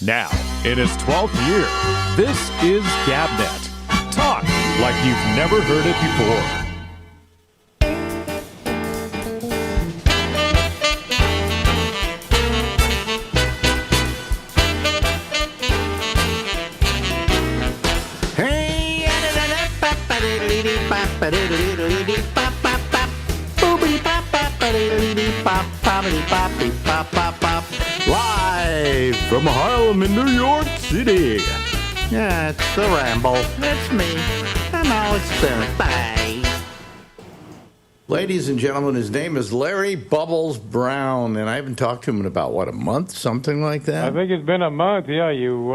Now, in its 12th year, this is GabNet. Talk like you've never heard it before. Live from Harlem in New York City. Yeah, it's the Ramble. It's me. I'm Alex Bennett. Bye. Ladies and gentlemen, his name is Larry Bubbles Brown, and I haven't talked to him in about, a month? Something like that? I think it's been a month, yeah. You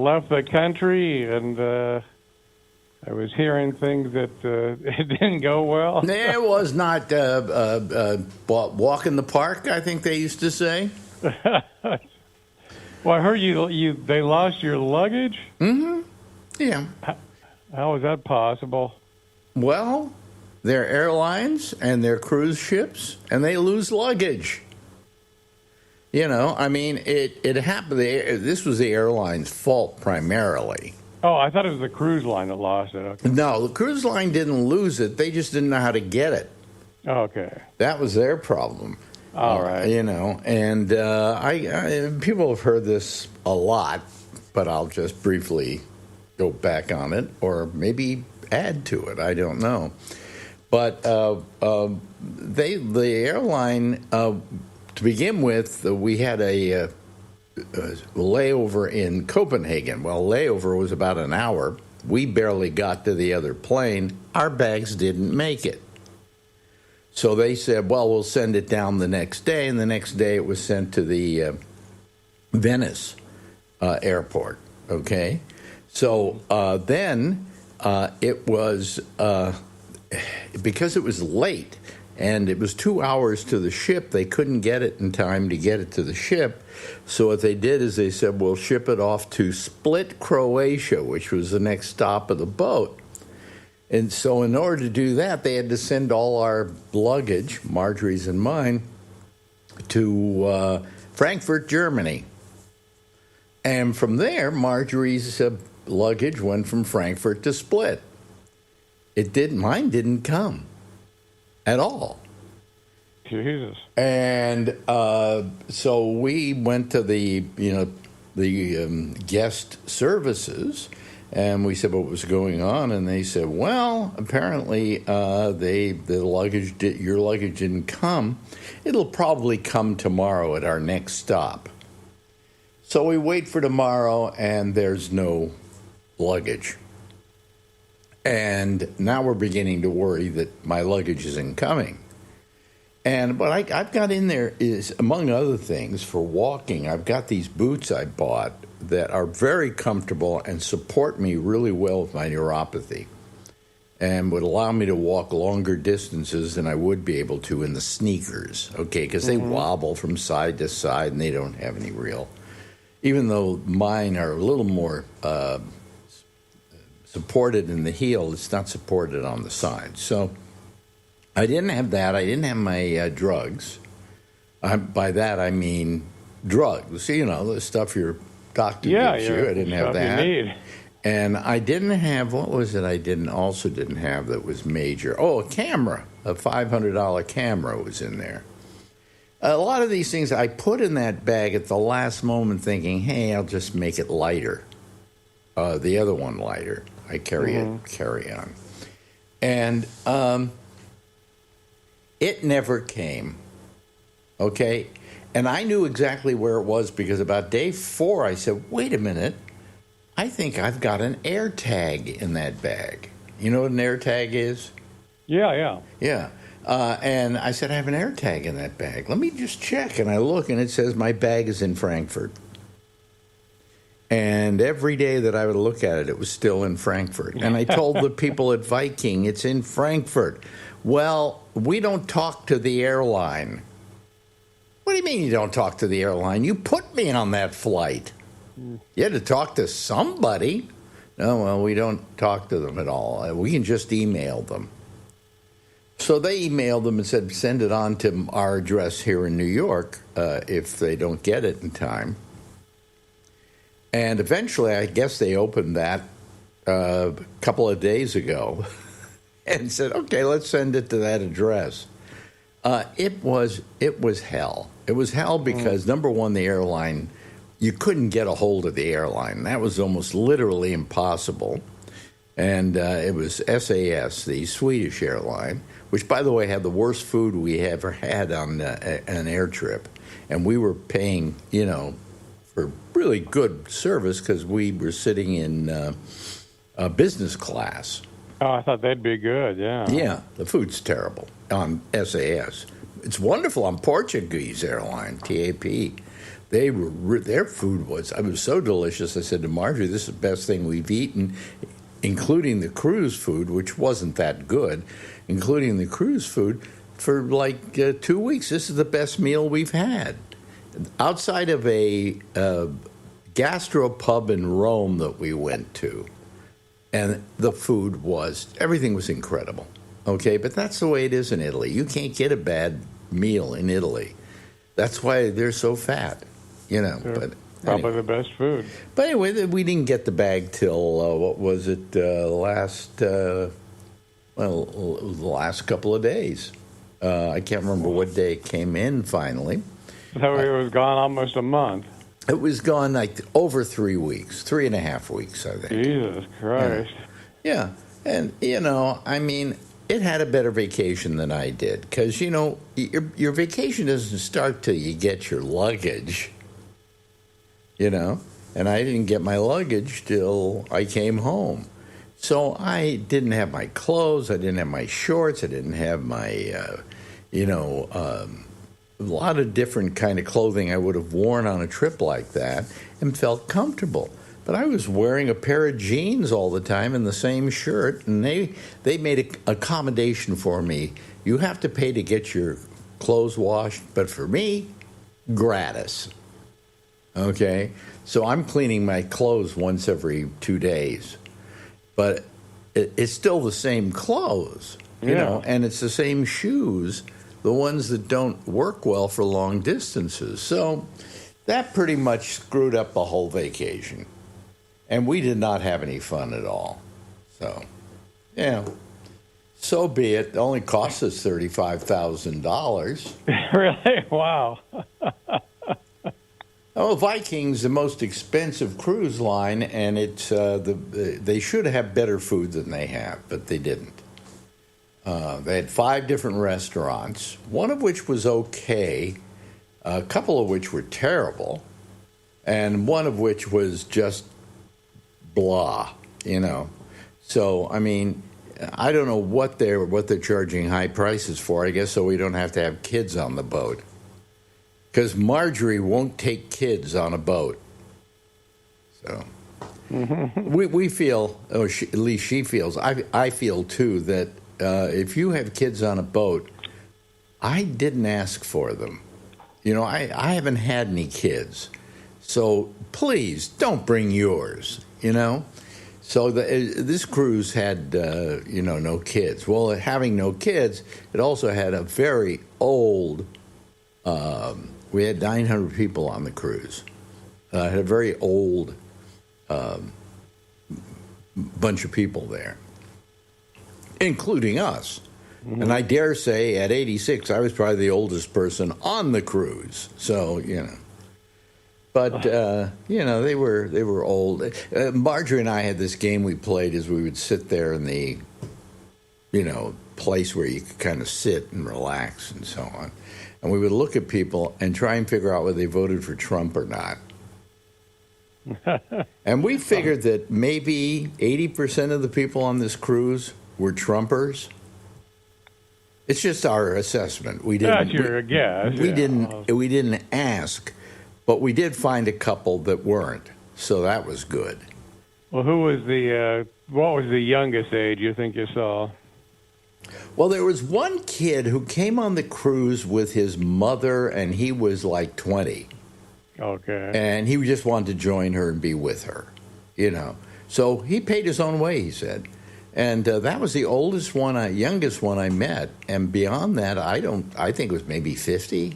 left the country, and I was hearing things that it didn't go well. It was not walk in the park, I think they used to say. Well, I heard they lost your luggage? Mm-hmm. Yeah. How is that possible? Well, they're airlines and they're cruise ships, and they lose luggage. You know, I mean, it happened. This was the airline's fault primarily. Oh, I thought it was the cruise line that lost it. Okay. No, the cruise line didn't lose it. They just didn't know how to get it. Okay. That was their problem. All right. You know, and I people have heard this a lot, but I'll just briefly go back on it or maybe add to it. I don't know. But the airline, to begin with, we had a layover in Copenhagen. Well, layover was about an hour. We barely got to the other plane. Our bags didn't make it. So they said, well, we'll send it down the next day. And the next day it was sent to the Venice airport. Okay. So then it was, because it was late and it was 2 hours to the ship, they couldn't get it in time to get it to the ship. So what they did is they said, we'll ship it off to Split, Croatia, which was the next stop of the boat. And so in order to do that, they had to send all our luggage, Marjorie's and mine, to Frankfurt, Germany. And from there, Marjorie's luggage went from Frankfurt to Split. Mine didn't come at all. Jesus. And so we went to the guest services, and we said what was going on, and they said, well, apparently your luggage didn't come. It'll probably come tomorrow at our next stop. So we wait for tomorrow, and there's no luggage. And now we're beginning to worry that my luggage isn't coming. And what I've got in there is, among other things, for walking, I've got these boots I bought that are very comfortable and support me really well with my neuropathy and would allow me to walk longer distances than I would be able to in the sneakers, okay, because they wobble from side to side and they don't have any real, even though mine are a little more supported in the heel, it's not supported on the side. So I didn't have that. I didn't have my drugs. By that, I mean drugs. You know, the stuff your doctor gives you. I didn't have that. You need. And I didn't have, what was it I didn't have that was major? Oh, a camera. A $500 camera was in there. A lot of these things I put in that bag at the last moment thinking, hey, I'll just make it lighter. The other one lighter. I carry on. And it never came, okay? And I knew exactly where it was because about day 4, I said, wait a minute, I think I've got an air tag in that bag. You know what an air tag is? Yeah. Yeah. And I said, I have an air tag in that bag. Let me just check. And I look, and it says my bag is in Frankfurt. And every day that I would look at it, it was still in Frankfurt. And I told the people at Viking, it's in Frankfurt. Well, we don't talk to the airline. What do you mean you don't talk to the airline? You put me on that flight. You had to talk to somebody. No, well, we don't talk to them at all. We can just email them. So they emailed them and said, send it on to our address here in New York if they don't get it in time. And eventually, I guess they opened that a couple of days ago and said, okay, let's send it to that address. It was hell. It was hell because, number one, the airline, you couldn't get a hold of the airline. That was almost literally impossible. And it was SAS, the Swedish airline, which, by the way, had the worst food we ever had on an air trip. And we were paying, for really good service because we were sitting in business class. Oh, I thought they'd be good, yeah. Yeah, the food's terrible on SAS. It's wonderful on Portuguese airline, TAP. Their food was so delicious. I said to Marjorie, this is the best thing we've eaten, including the cruise food, which wasn't that good, including the cruise food, for like 2 weeks. This is the best meal we've had. Outside of a gastropub in Rome that we went to, and the food everything was incredible. Okay, but that's the way it is in Italy. You can't get a bad meal in Italy. That's why they're so fat, But probably anyway. the best food. But anyway, we didn't get the bag till, what was it, the last couple of days. I can't remember what day it came in finally. So it was gone almost a month. It was gone like over 3 weeks, 3.5 weeks, I think. Jesus Christ. Yeah. And, it had a better vacation than I did because, your vacation doesn't start till you get your luggage, and I didn't get my luggage till I came home. So I didn't have my clothes, I didn't have my shorts, I didn't have my, a lot of different kind of clothing I would have worn on a trip like that and felt comfortable. But I was wearing a pair of jeans all the time and the same shirt, and they made an accommodation for me. You have to pay to get your clothes washed, but for me, gratis. Okay? So I'm cleaning my clothes once every 2 days. But it's still the same clothes, and it's the same shoes, the ones that don't work well for long distances. So that pretty much screwed up the whole vacation. And we did not have any fun at all. So, so be it. It only cost us $35,000. Really? Wow. Oh, Viking's the most expensive cruise line, and it's they should have better food than they have, but they didn't. They had 5 different restaurants, one of which was okay, a couple of which were terrible, and one of which was just blah, So, I don't know what they're charging high prices for, I guess, so we don't have to have kids on the boat. Because Marjorie won't take kids on a boat. So we feel, or at least she feels, I feel too, that if you have kids on a boat, I didn't ask for them. I haven't had any kids. So please don't bring yours, So this cruise had, no kids. Well, having no kids, it also had a very old, we had 900 people on the cruise. It had a very old bunch of people there, including us. Mm-hmm. And I dare say at 86, I was probably the oldest person on the cruise. So, But, they were old. Marjorie and I had this game we played as we would sit there in the, place where you could kind of sit and relax and so on. And we would look at people and try and figure out whether they voted for Trump or not. And we figured that maybe 80% of the people on this cruise were Trumpers. It's just our assessment. We didn't. That's your guess. We didn't ask. But we did find a couple that weren't, so that was good. Well, what was the youngest age you think you saw? Well, there was one kid who came on the cruise with his mother, and he was like 20. Okay. And he just wanted to join her and be with her, So he paid his own way, he said. And that was the youngest one I met. And beyond that, I think it was maybe 50,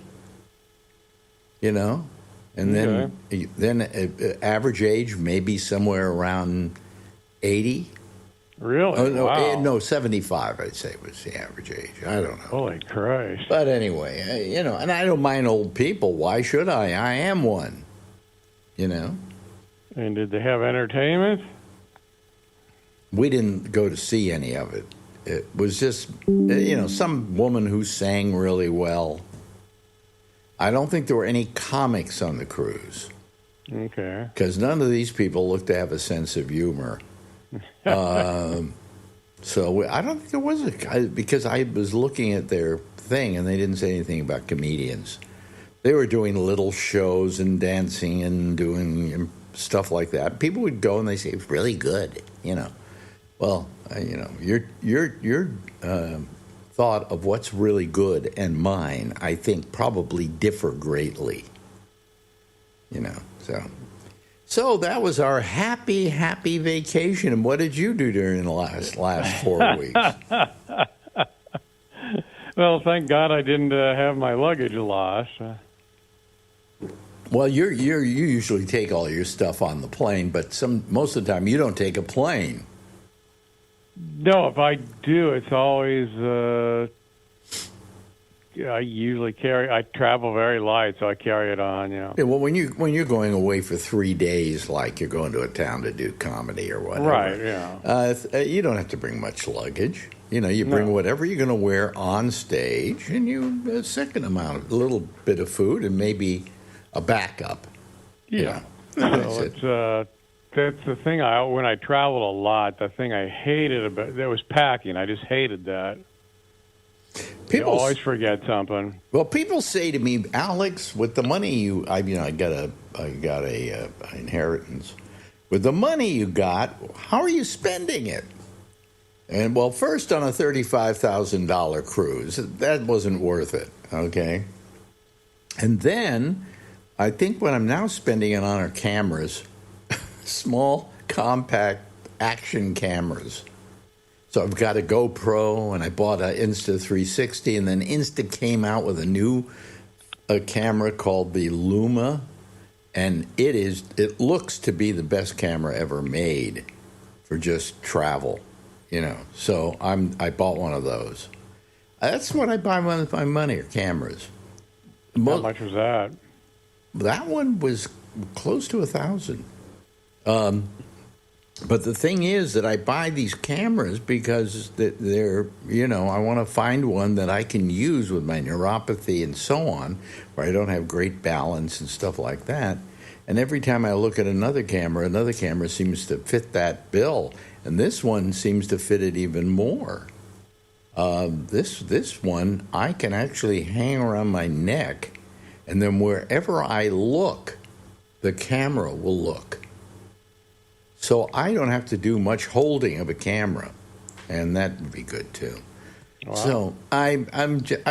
And then average age maybe somewhere around 80. Really? Oh, no, wow. no, 75, I'd say was the average age. I don't know. Holy Christ. But anyway, and I don't mind old people. Why should I? I am one, And did they have entertainment? We didn't go to see any of it. It was just, some woman who sang really well. I don't think there were any comics on the cruise. Okay. Because none of these people looked to have a sense of humor. So I don't think there was because I was looking at their thing and they didn't say anything about comedians. They were doing little shows and dancing and doing stuff like that. People would go and they say, it's really good, Well, your thought of what's really good and mine, I think, probably differ greatly. So that was our happy vacation. And what did you do during the last 4 weeks? Well, thank God I didn't have my luggage lost. Well, you usually take all your stuff on the plane, but most of the time you don't take a plane. No, if I do, it's always. I travel very light, so I carry it on. Yeah, well, when you're going away for 3 days, like you're going to a town to do comedy or whatever, right? Yeah. You don't have to bring much luggage. You bring whatever you're going to wear on stage, and a little bit of food, and maybe a backup. Yeah. That's the thing. When I traveled a lot, the thing I hated about that was packing. I just hated that. You always forget something. Well, people say to me, Alex, with the money I got a inheritance. With the money you got, how are you spending it? And well, first on a $35,000 cruise, that wasn't worth it. Okay, and then I think what I'm now spending it on are cameras, small, compact action cameras. So I've got a GoPro, and I bought an Insta360, and then Insta came out with a camera called the Luma, and it looks to be the best camera ever made for just travel, So I bought one of those. That's what I buy with my money, are cameras. How much was that? That one was close to $1,000. But the thing is that I buy these cameras because they're, I want to find one that I can use with my neuropathy and so on, where I don't have great balance and stuff like that. And every time I look at another camera seems to fit that bill. And this one seems to fit it even more. This one I can actually hang around my neck, and then wherever I look, the camera will look. So I don't have to do much holding of a camera, and that would be good too. Wow. So I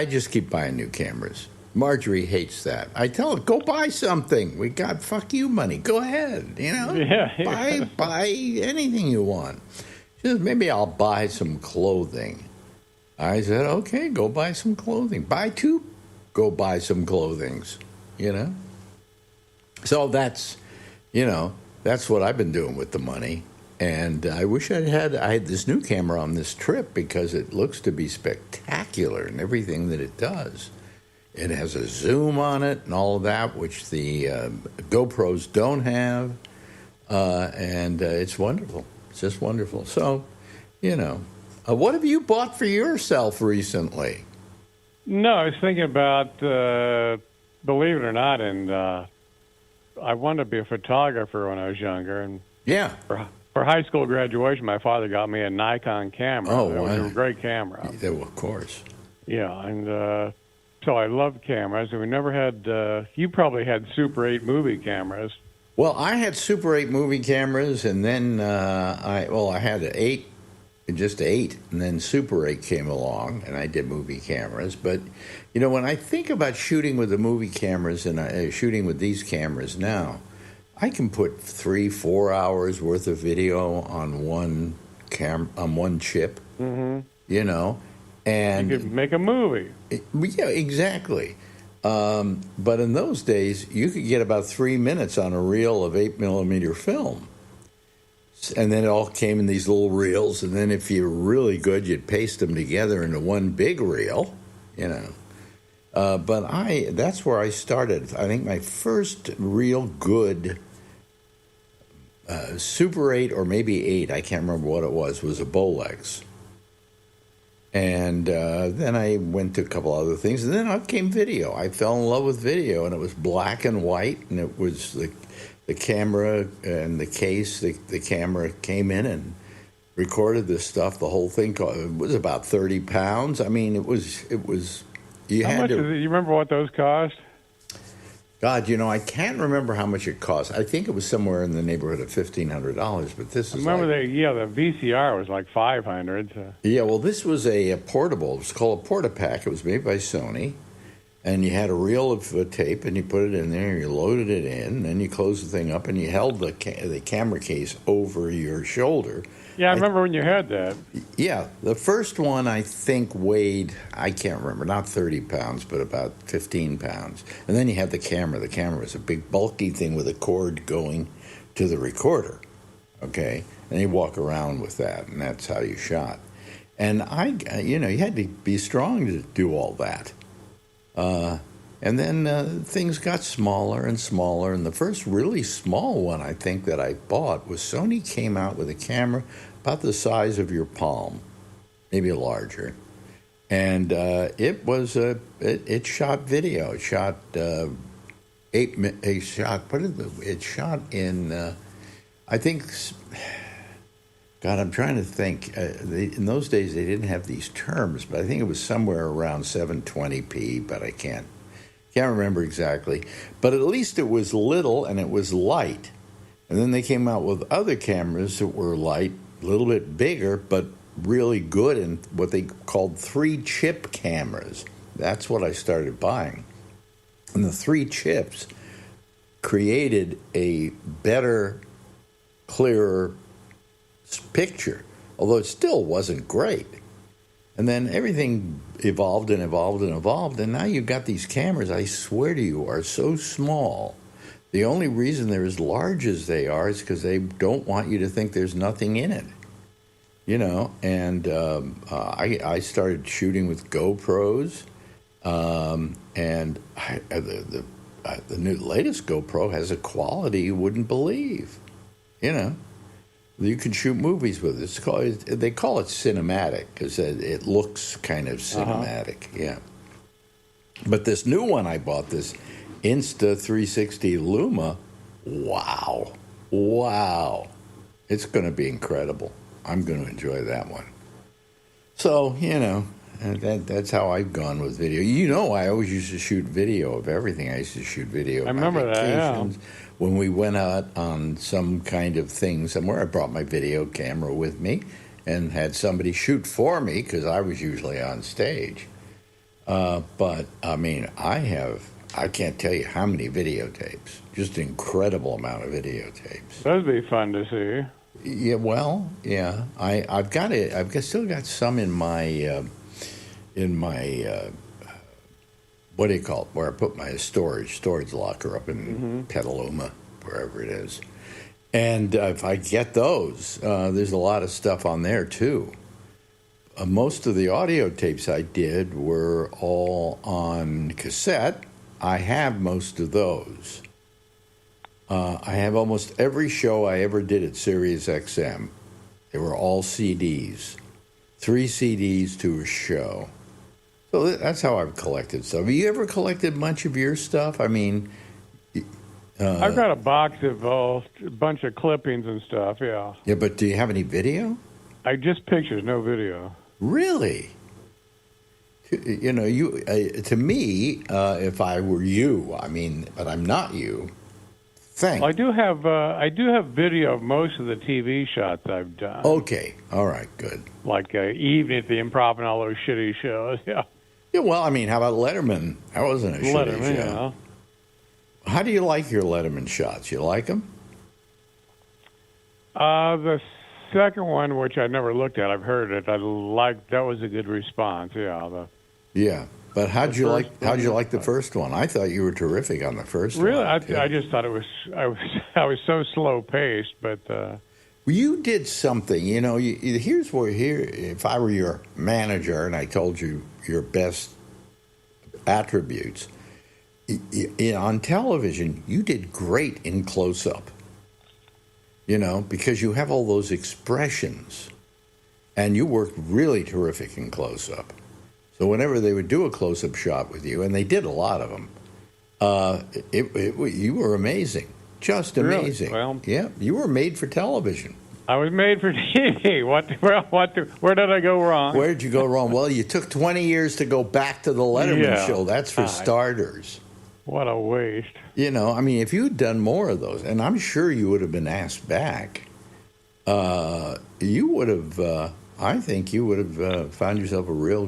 just keep buying new cameras. Marjorie hates that. I tell her, go buy something. We got fuck you money. Go ahead, Yeah. Buy anything you want. She says, maybe I'll buy some clothing. I said, okay, go buy some clothing. Go buy some clothings, So that's, that's what I've been doing with the money. And I wish I had this new camera on this trip because it looks to be spectacular in everything that it does. It has a zoom on it and all of that, which the GoPros don't have. And it's wonderful. It's just wonderful. So, what have you bought for yourself recently? No, I was thinking about, believe it or not, and I wanted to be a photographer when I was younger. And yeah. For high school graduation, my father got me a Nikon camera. Oh, it wow. was a great camera. Yeah, well, of course. Yeah, and so I loved cameras. And we never had, you probably had Super 8 movie cameras. Well, I had Super 8 movie cameras, and then I had just 8, and then Super 8 came along, and I did movie cameras. But, when I think about shooting with the movie cameras and shooting with these cameras now, I can put 3-4 hours worth of video on one chip, mm-hmm. And you could make a movie. Yeah, exactly. But in those days, you could get about 3 minutes on a reel of 8 millimeter film. And then it all came in these little reels. And then if you were really good, you'd paste them together into one big reel, you know. But that's where I started. I think my first real good Super 8 or maybe 8, I can't remember what it was a Bolex. And then I went to a couple other things, and then up came video. I fell in love with video, and it was black and white, and it was the camera and the case. The camera came in and recorded this stuff. The whole thing was about 30 pounds. I mean, it was. You How had much to. is it? You remember what those cost? God, I can't remember how much it cost. I think it was somewhere in the neighborhood of $1,500. But this is. I remember the VCR was like 500. So. Yeah, well, this was a portable. It was called a Portapak. It was made by Sony. And you had a reel of tape, and you put it in there, and you loaded it in, and then you closed the thing up, and you held the camera case over your shoulder. Yeah, I remember when you had that. Yeah, the first one I think weighed, I can't remember, not 30 pounds, but about 15 pounds. And then you had the camera. The camera was a big bulky thing with a cord going to the recorder, okay? And you walk around with that, and that's how you shot. And you had to be strong to do all that. And then things got smaller and smaller, and the first really small one I think that I bought was Sony came out with a camera about the size of your palm, maybe larger, and it shot video. It shot it shot in I think. God, I'm trying to think. In those days, they didn't have these terms, but I think it was somewhere around 720p, but I can't remember exactly. But at least it was little and it was light. And then they came out with other cameras that were light, a little bit bigger, but really good, and what they called 3-chip cameras. That's what I started buying. And the 3 chips created a better, clearer picture, although it still wasn't great. And then everything evolved and evolved and evolved, and now you've got these cameras, I swear to you, are so small. The only reason they're as large as they are is because they don't want you to think there's nothing in it. And I started shooting with GoPros, and the latest GoPro has a quality you wouldn't believe, You can shoot movies with it. They call it cinematic because it looks kind of cinematic. Yeah. But this new one I bought, this Insta360 Luma, wow, it's going to be incredible. I'm going to enjoy that one. So that's how I've gone with video. I always used to shoot video of everything. I used to shoot video. I remember that. Yeah. When we went out on some kind of thing somewhere, I brought my video camera with me and had somebody shoot for me because I was usually on stage. But, I mean, I can't tell you how many videotapes, just an incredible amount of videotapes. That'd be fun to see. Yeah, well, yeah. I've got it. Still got some in my what do you call it? Where I put my storage locker up in Petaluma, wherever it is. And if I get those, there's a lot of stuff on there too. Most of the audio tapes I did were all on cassette. I have most of those. I have almost every show I ever did at Sirius XM. They were all CDs. 3 CDs to a show. So that's how I've collected stuff. Have you ever collected much of your stuff? I mean... I've got a box of a bunch of clippings and stuff, yeah. Yeah, but do you have any video? Just pictures, no video. Really? To me, if I were you, but I'm not you. Well, I do have video of most of the TV shots I've done. Okay, all right, good. Like Evening at the Improv and all those shitty shows, yeah. Yeah, well, how about Letterman? That wasn't a shitty show. Yeah. How do you like your Letterman shots? You like them? The second one, which I never looked at, I've heard it. That was a good response. Yeah. Yeah. But how'd you like the first one? I thought you were terrific on the first really, one. I just thought I was so slow paced, but Well, you did something. Here's where if I were your manager and I told you your best attributes, on television, you did great in close-up, because you have all those expressions, and you worked really terrific in close-up. So whenever they would do a close-up shot with you, and they did a lot of them, you were amazing, just amazing. Really? Well, yeah, you were made for television. I was made for TV. Where did I go wrong? Where did you go wrong? Well, you took 20 years to go back to the Letterman show. That's for starters. What a waste. If you had done more of those, and I'm sure you would have been asked back, you would have, I think you would have found yourself a really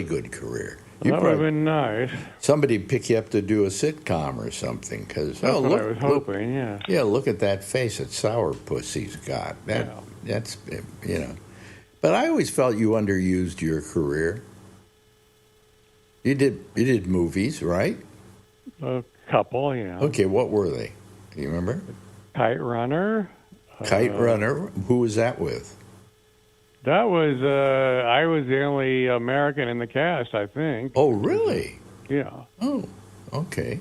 good career. That would have been nice. Somebody pick you up to do a sitcom or something. Cause, That's what I was hoping, yeah. Yeah, look at that face that sourpuss he's got. That's. But I always felt you underused your career. You did movies, right? A couple, yeah. Okay, what were they? Do you remember? Kite Runner. Kite Runner. Who was that with? That was I was the only American in the cast, I think. Oh, really? Yeah. Oh, okay.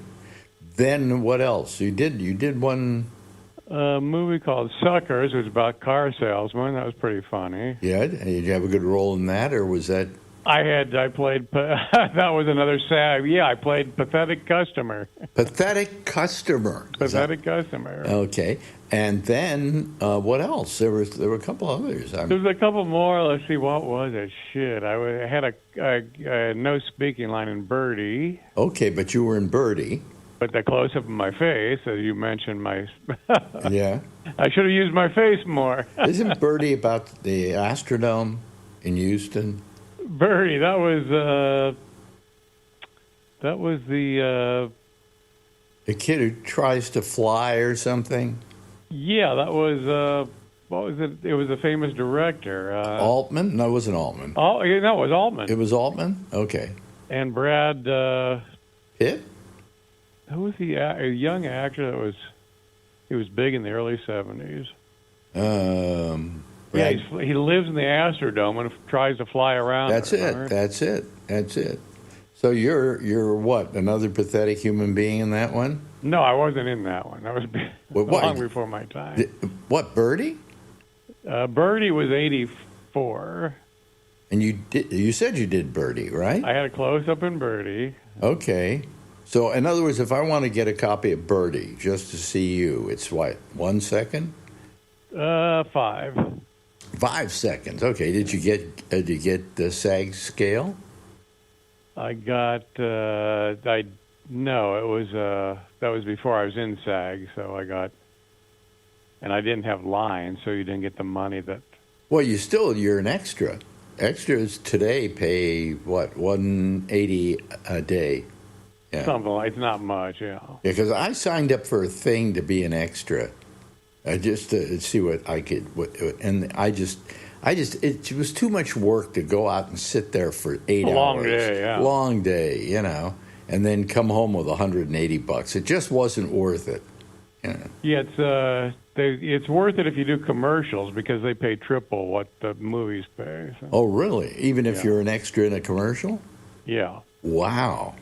Then what else? You did one. A movie called Suckers. It was about car salesmen. That was pretty funny. Yeah. Did you have a good role in that, or was that? I played. That was another SAG. Yeah, I played pathetic customer. Pathetic customer. Pathetic customer. Okay. And then what else? There were a couple others. There was a couple more. Let's see, what was it? Shit, I had a no speaking line in Birdie. Okay, but you were in Birdie. But the close up of my face, as you mentioned, Yeah. I should have used my face more. Isn't Birdie about the Astrodome in Houston? Birdie, that was the kid who tries to fly or something. Yeah, that was what was it? It was a famous director. Altman? No, it wasn't Altman. Oh, yeah, no, it was Altman. It was Altman? Okay. And Brad Pitt? Who was a young actor that he was big in the early 70s. Yeah, he lives in the Astrodome and tries to fly around. That's it. So you're what? Another pathetic human being in that one? No, I wasn't in that one. I was long before my time. What, Birdie? Birdie was 84. And you said you did Birdie, right? I had a close-up in Birdie. Okay. So, in other words, if I want to get a copy of Birdie just to see you, it's what, 1 second? 5. 5 seconds. Okay. Did you get the SAG scale? I got. No, it was. That was before I was in SAG, so I got. And I didn't have lines, so you didn't get the money that. Well, you're an extra. Extras today pay what, $180 a day. Yeah. Something like, it's not much, yeah. Yeah, because I signed up for a thing to be an extra, just to see what I could. And it was too much work to go out and sit there for 8 hours. Long day, yeah. Long day, and then come home with $180. It just wasn't worth it. Yeah, it's worth it if you do commercials because they pay triple what the movies pay. So. Oh, really? Even if you're an extra in a commercial? Yeah. Wow.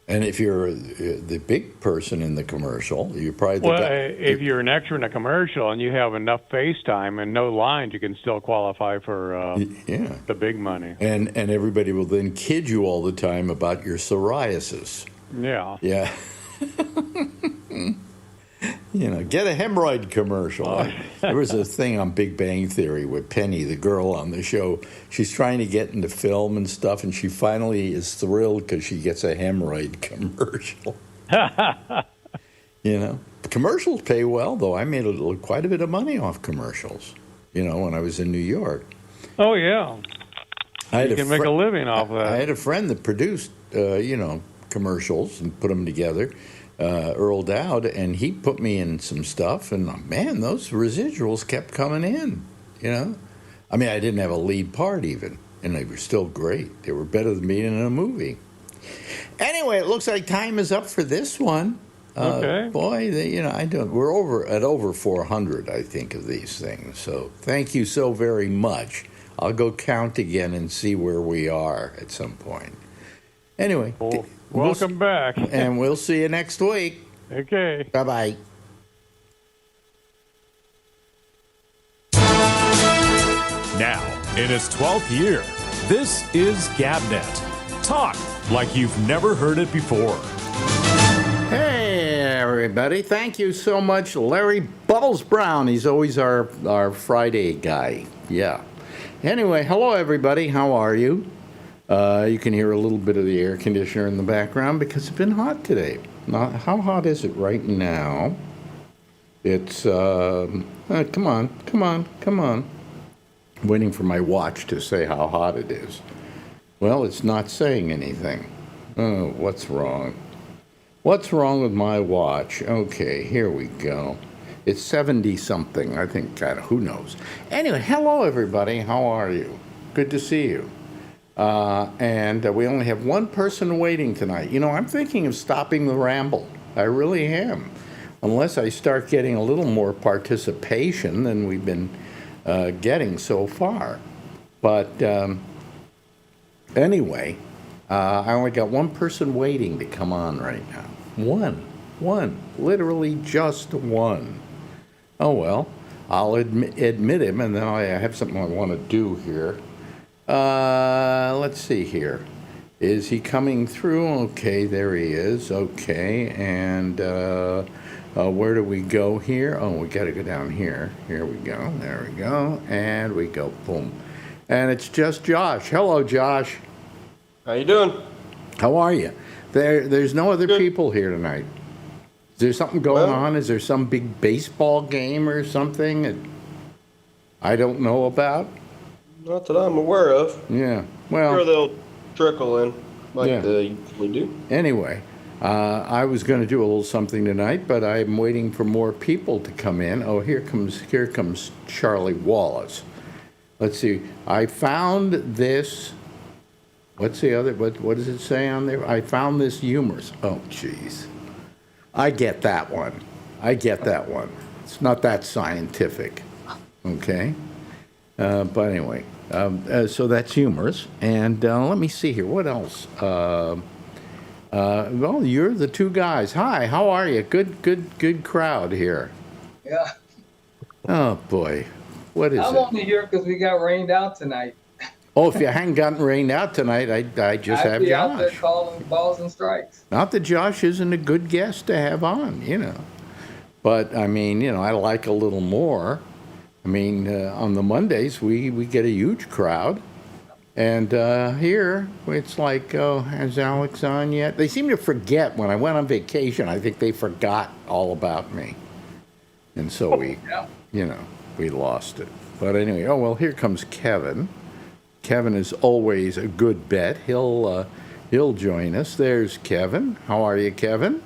And if you're the big person in the commercial, you're probably the guy. If you're an extra in a commercial and you have enough face time and no lines, you can still qualify for the big money. And everybody will then kid you all the time about your psoriasis. Yeah. Yeah. Get a hemorrhoid commercial. Oh. There was a thing on Big Bang Theory with Penny, the girl on the show. She's trying to get into film and stuff, and she finally is thrilled because she gets a hemorrhoid commercial. Commercials pay well, though. I made quite a bit of money off commercials, when I was in New York. Oh, yeah. You can make a living off that. I had a friend that produced, commercials and put them together. Earl Dowd, and he put me in some stuff, and man, those residuals kept coming in. I didn't have a lead part even. And they were still great. They were better than being in a movie. Anyway, it looks like time is up for this one. Okay. Boy, we're over 400, I think, of these things. So thank you so very much. I'll go count again and see where we are at some point. Anyway, Welcome back. And we'll see you next week. Okay. Bye-bye. Now, in its 12th year, this is GabNet. Talk like you've never heard it before. Hey, everybody. Thank you so much, Larry Bubbles Brown. He's always our Friday guy. Yeah. Anyway, hello, everybody. How are you? You can hear a little bit of the air conditioner in the background because it's been hot today. Now, how hot is it right now? It's, come on. I'm waiting for my watch to say how hot it is. Well, it's not saying anything. Oh, what's wrong? What's wrong with my watch? Okay, here we go. It's 70-something. I think, who knows? Anyway, hello, everybody. How are you? Good to see you. And we only have one person waiting tonight. I'm thinking of stopping the Ramble. I really am. Unless I start getting a little more participation than we've been getting so far. But anyway, I only got one person waiting to come on right now. One, literally just one. Oh well, I'll admit him, and then I have something I want to do here. Let's see here. Is he coming through? Okay, there he is. Okay, and where do we go here? Oh, we got to go down here. Here we go. There we go. And we go. Boom. And it's just Josh. Hello, Josh. How you doing? How are you? There's no other Good. people here tonight. Is there something going on? Is there some big baseball game or something that I don't know about? Not that I'm aware of. Yeah. Well, Sure, they'll trickle in like Yeah. they usually do. anyway, I was going to do a little something tonight, but I'm waiting for more people to come in. Oh, here comes Charlie Wallace. Let's see. I found this. What's the other? What does it say on there? I found this humorous. Oh, jeez. I get that one. It's not that scientific. Okay. But anyway, so that's humorous. And let me see here. What else? Well, you're the two guys. Hi, how are you? Good crowd here. Yeah, Oh, boy. What is I'm it? only here because we got rained out tonight. Oh, if you hadn't gotten rained out tonight, I just I'd have be out there Josh. calling balls and strikes. Not that Josh isn't a good guest to have on, But, I mean, I like a little more. I mean, on the Mondays, we get a huge crowd. And here, it's like, oh, has Alex on yet? They seem to forget when I went on vacation. I think they forgot all about me. And so Yeah. we lost it. But anyway, oh, well, here comes Kevin. Kevin is always a good bet. He'll join us. There's Kevin. How are you, Kevin?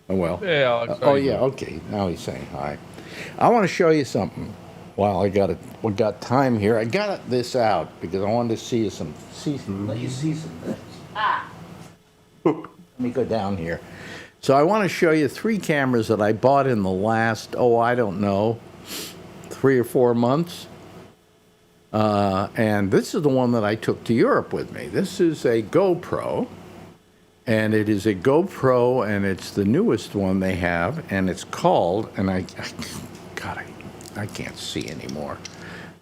Oh, well. Hey, Alex. Oh, yeah, okay. Now he's saying hi. I want to show you something. While we got time here. I got this out because I wanted to let you see some things. Let me go down here. So I want to show you 3 cameras that I bought in the last, I don't know, 3 or 4 months. And this is the one that I took to Europe with me. This is a GoPro. And it is a GoPro, and it's the newest one they have, and it's called, and I can't see anymore.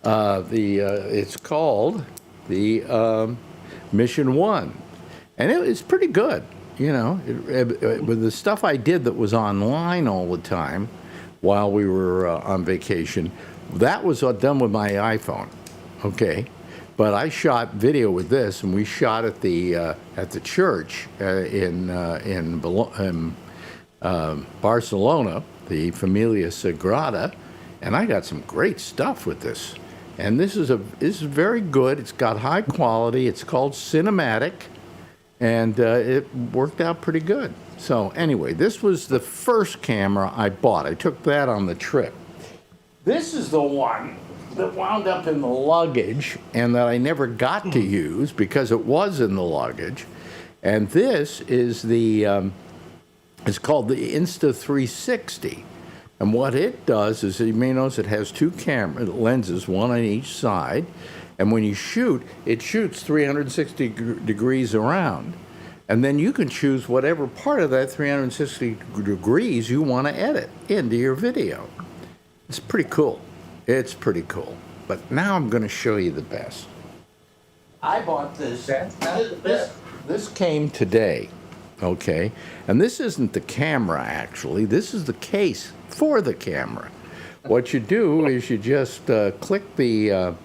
It's called the Mission 1, and it's pretty good. With the stuff I did that was online all the time while we were on vacation, that was done with my iPhone. Okay. But I shot video with this, and we shot at the church in Barcelona, the Familia Sagrada, and I got some great stuff with this. And this is very good. It's got high quality. It's called Cinematic, and it worked out pretty good. So anyway, this was the first camera I bought. I took that on the trip. This is the one that wound up in the luggage and that I never got to use because it was in the luggage. And this is it's called the Insta360. And what it does is, you may notice it has two camera lenses, one on each side. And when you shoot, it shoots 360 degrees around. And then you can choose whatever part of that 360 degrees you want to edit into your video. It's pretty cool. It's pretty cool. But now I'm going to show you the best. I bought this. This came today, okay? And this isn't the camera, actually. This is the case for the camera. What you do is you just click the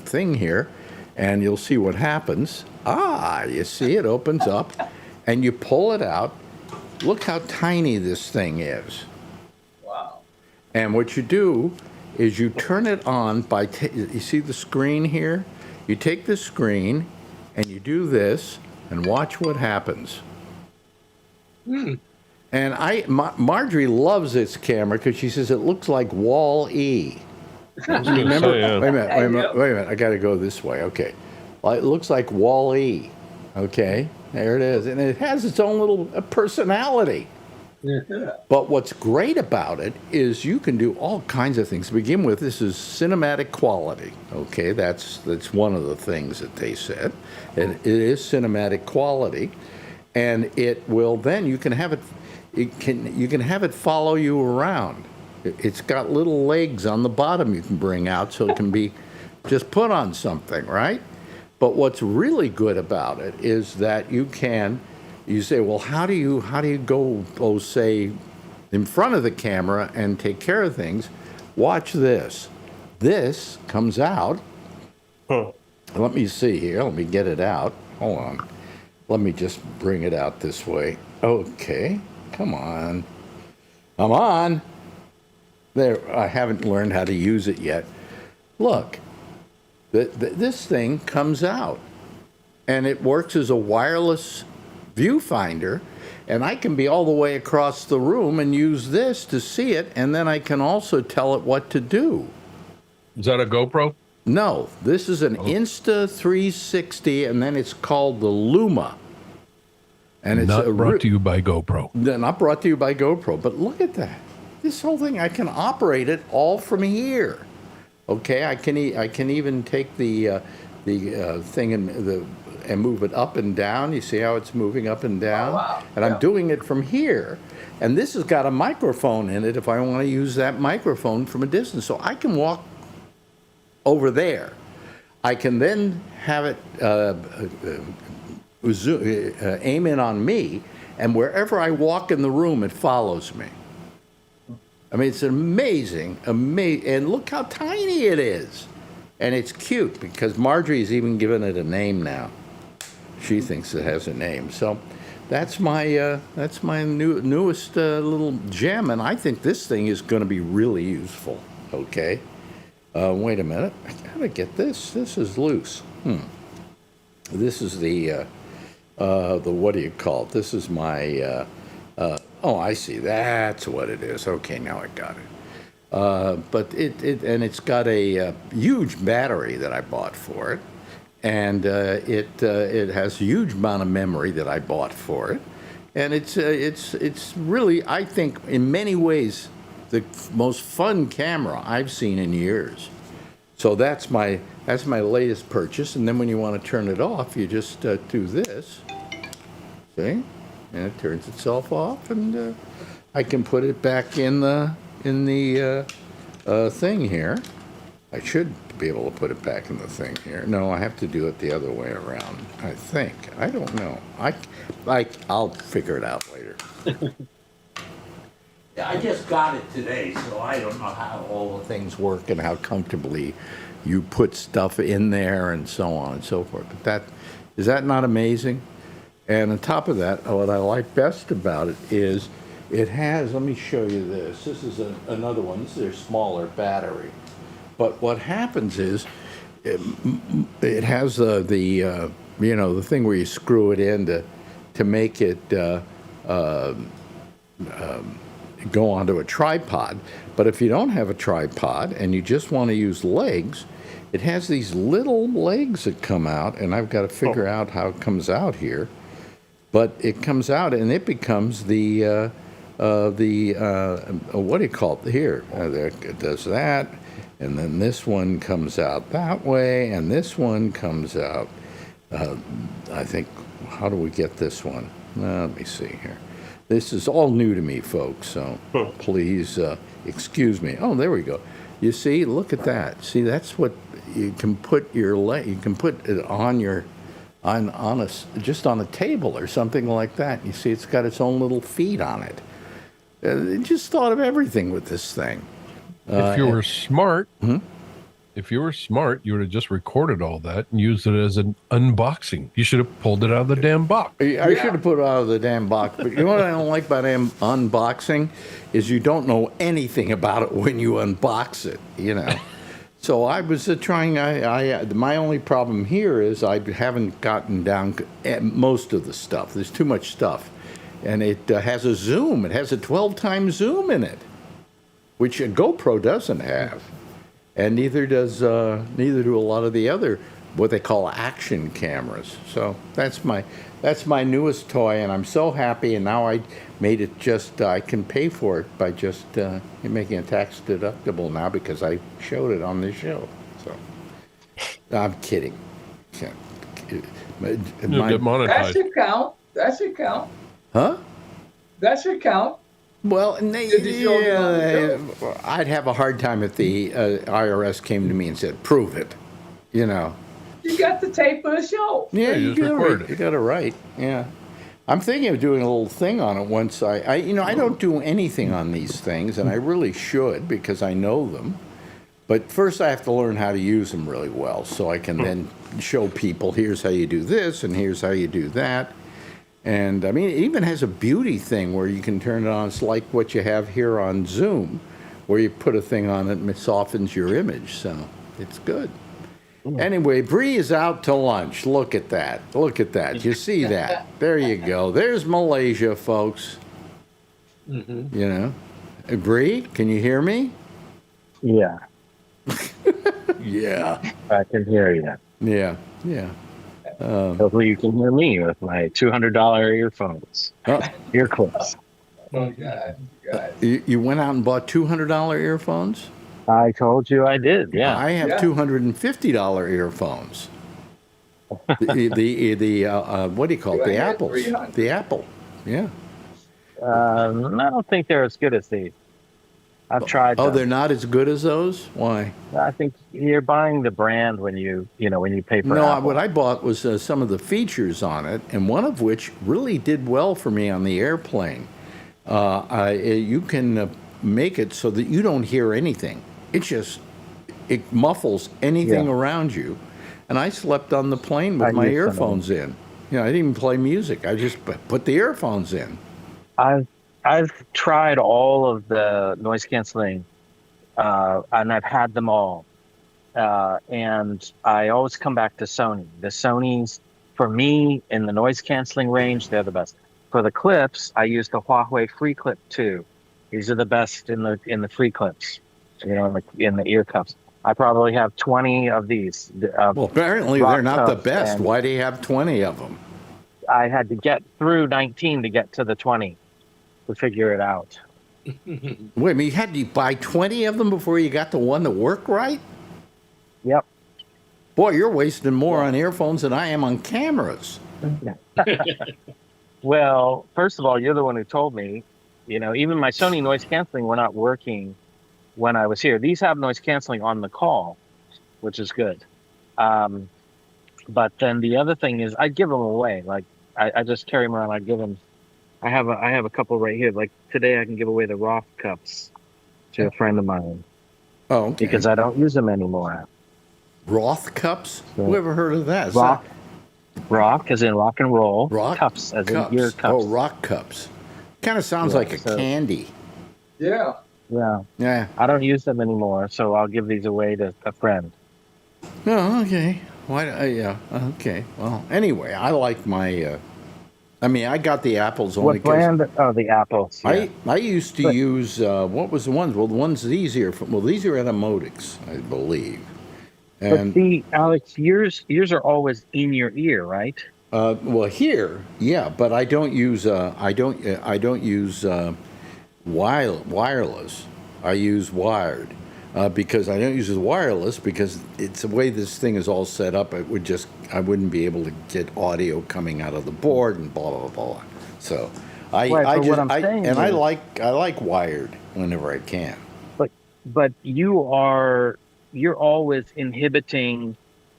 thing here, and you'll see what happens. You see it opens up, and you pull it out. Look how tiny this thing is. Wow. And what you do is you turn it on by, you see the screen here? You take the screen, and you do this, and watch what happens. And Marjorie loves this camera because she says it looks like Wall-E. Remember? Wait a minute. I got to go this way. Okay. Well, it looks like Wall-E. Okay. There it is. And it has its own little personality. But what's great about it is you can do all kinds of things. To begin with, this is cinematic quality. Okay, that's one of the things that they said. It is cinematic quality, and it will then you can have it. You can have it follow you around. It's got little legs on the bottom you can bring out, so it can be just put on something, right? But what's really good about it is that you say, well, how do you go, say, in front of the camera and take care of things? Watch this. This comes out. Let me see here. Let me get it out. Hold on. Let me just bring it out this way. Okay. Come on. Come on. There. I haven't learned how to use it yet. Look. This thing comes out. And it works as a wireless viewfinder, and I can be all the way across the room and use this to see it, and then I can also tell it what to do. Is that a GoPro? No, this is an Insta360, and then it's called the Luma. And it's not brought to you by GoPro. Not brought to you by GoPro, but look at that. This whole thing, I can operate it all from here. Okay, I can even take the thing and move it up and down. You see how it's moving up and down? Oh, wow. And I'm doing it from here. And this has got a microphone in it if I want to use that microphone from a distance. So I can walk over there. I can then have it aim in on me, and wherever I walk in the room, it follows me. I mean, it's amazing, and look how tiny it is. And it's cute because Marjorie's even given it a name now. She thinks it has a name. So that's my newest little gem, and I think this thing is going to be really useful. Okay. Wait a minute. I gotta get this. This is loose. This is the what do you call it? This is my. Oh, I see. That's what it is. Okay, now I got it. But it's got a huge battery that I bought for it, and it has a huge amount of memory that I bought for it, and it's really, I think, in many ways, the most fun camera I've seen in years. So that's my latest purchase, and then when you want to turn it off, you just do this, see, and it turns itself off, and I can put it back in the thing here. I should be able to put it back in the thing here. No, I have to do it the other way around, I think. I don't know. I'll figure it out later. Yeah, I just got it today, so I don't know how all the things work and how comfortably you put stuff in there and so on and so forth. But is that not amazing? And on top of that, what I like best about it is it has, let me show you this. This is another one. This is their smaller battery. But what happens is it has the thing where you screw it in to make it go onto a tripod. But if you don't have a tripod and you just want to use legs, it has these little legs that come out, and I've got to figure out how it comes out here. But it comes out, and it becomes the what do you call it here? It does that, and then this one comes out that way, and this one comes out. I think, how do we get this one? Let me see here. This is all new to me, folks, so please excuse me. Oh, there we go. You see, look at that. See, that's what you can put your leg. You can put it on your just on a table or something like that. You see, it's got its own little feet on it. Just thought of everything with this thing. If you were smart, you would have just recorded all that and used it as an unboxing. You should have pulled it out of the damn box. I should have put it out of the damn box. But you know what I don't like about unboxing is you don't know anything about it when you unbox it, you know. So I was trying. My only problem here is I haven't gotten down most of the stuff. There's too much stuff, and it has a zoom. It has a 12-time zoom in it, which a GoPro doesn't have, and neither do a lot of the other what they call action cameras. So that's my newest toy, and I'm so happy. And now I made it I can pay for it by just making it tax deductible now because I showed it on this show. So I'm kidding. You'll get monetized. That should count. That should count. Huh? That should count. Well, Yeah. I'd have a hard time if the IRS came to me and said, "Prove it," you know. You got the tape of the show. Yeah, you just record it. You got it right. Yeah, I'm thinking of doing a little thing on it once. I don't do anything on these things, and I really should because I know them. But first, I have to learn how to use them really well, so I can then show people, here's how you do this, and here's how you do that. And I mean, it even has a beauty thing where you can turn it on. It's like what you have here on Zoom, where you put a thing on it and it softens your image. So it's good. Anyway, Bree is out to lunch. Look at that. Look at that. You see that? There you go. There's Malaysia, folks. You know. Bree, can you hear me? Yeah, Yeah. I can hear you. Yeah. Yeah. Hopefully you can hear me with my $200 earphones, ear clips. Oh, God. You went out and bought $200 earphones? I told you I did, yeah. I have $250 earphones. The what do you call it? The apples. 300. The Apple. Yeah. I don't think they're as good as these. I've tried Oh, them. they're not as good as those? Why? I think you're buying the brand when you pay for No, Apple. what I bought was some of the features on it, and one of which really did well for me on the airplane. You can make it so that you don't hear anything. It muffles anything around you. And I slept on the plane with my earphones in. You know, I didn't even play music. I just put the earphones in. I've tried all of the noise canceling, and I've had them all. And I always come back to Sony. The Sonys, for me, in the noise canceling range, they're the best. For the clips, I use the Huawei Free Clip 2. These are the best in the free clips, in the ear cups. I probably have 20 of these. Well, apparently they're not the cups, best. and Why do you have 20 of them? I had to get through 19 to get to the 20 to figure it out. Wait a minute, you had to buy 20 of them before you got the one that worked right? Yep. Boy, you're wasting more on earphones than I am on cameras. Well, first of all, you're the one who told me, even my Sony noise canceling were not working when I was here. These have noise canceling on the call, which is good. But then the other thing is I give them away. Like I just carry them around. I have a couple right here. Like today I can give away the Roth cups to a friend of mine. Oh, okay. Because I don't use them anymore. Roth cups? So, Who ever heard of that? Rock as in rock and roll. Rock cups as in ear cups. Oh, rock cups. Kind of sounds like a candy. Yeah. Yeah. Yeah. I don't use them anymore, so I'll give these away to a friend. Oh, okay. Why? Yeah. Okay. Well, anyway, I like my I mean, I got the apples only What brand? Oh, the apples. Yeah. I used to use what was the ones? Well, the ones these are these are Etymotics, I believe. But And see, Alex, yours are always in your ear, right? well, here, yeah, but I don't use I don't use wireless. I use wired. Because I don't use the wireless because it's the way this thing is all set up. I wouldn't be able to get audio coming out of the board and blah blah blah. So I Right, I but just what I'm I saying and I is- like wired whenever I can. But you're always inhibiting